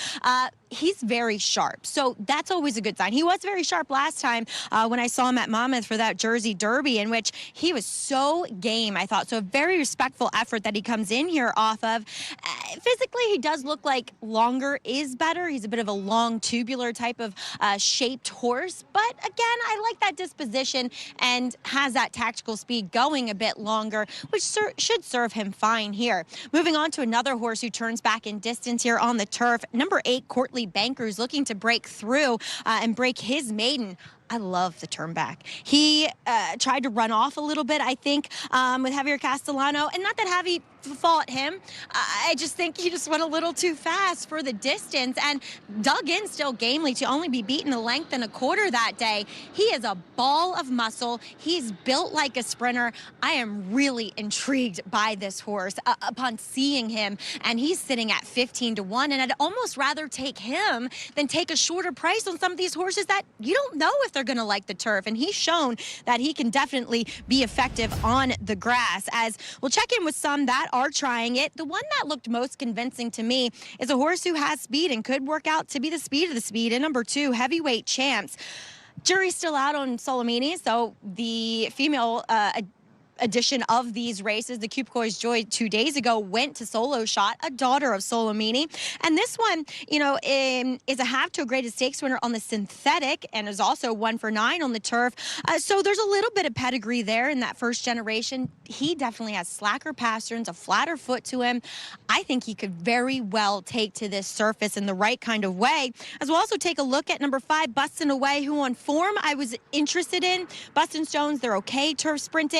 He's very sharp, so that's always a good sign. He was very sharp last time when I saw him at Monmouth for that Jersey Derby, in which he was so game, I thought. So a very respectful effort that he comes in here off of. Physically, he does look like longer is better. He's a bit of a long tubular type of shaped horse, but again, I like that disposition and has that tactical speed going a bit longer, which should serve him fine here. Moving on to another horse who turns back in distance here on the turf, number 8, Courtly Bankers, looking to break through and break his maiden. I love the turn back. He tried to run off a little bit, I think, with Javier Castellano. And not that Javi fought him. I just think he just went a little too fast for the distance and dug in still gamely to only be beaten a length and a quarter that day. He is a ball of muscle. He's built like a sprinter. I am really intrigued by this horse upon seeing him. And he's sitting at 15-1. And I'd almost rather take him than take a shorter price on some of these horses that you don't know if they're going to like the turf. And he's shown that he can definitely be effective on the grass. As we'll check in with some that that are trying it. The one that looked most convincing to me is a horse who has speed and could work out to be the speed of the speed in number 2, Heavyweight Champs. Jury's still out on Solomini, so the female edition of these races, the Cupico's Joy 2 days ago, went to Solo Shot, a daughter of Solomini. And this one, you know, is a half to a graded stakes winner on the synthetic and is also 1 for 9 on the turf. So there's a little bit of pedigree there in that first generation. He definitely has slacker pasterns, a flatter foot to him. I think he could very well take to this surface in the right kind of way. As we'll also take a look at number 5, Bustin' Away, who on form I was interested in. Bustin' Stones, they're okay turf sprinting.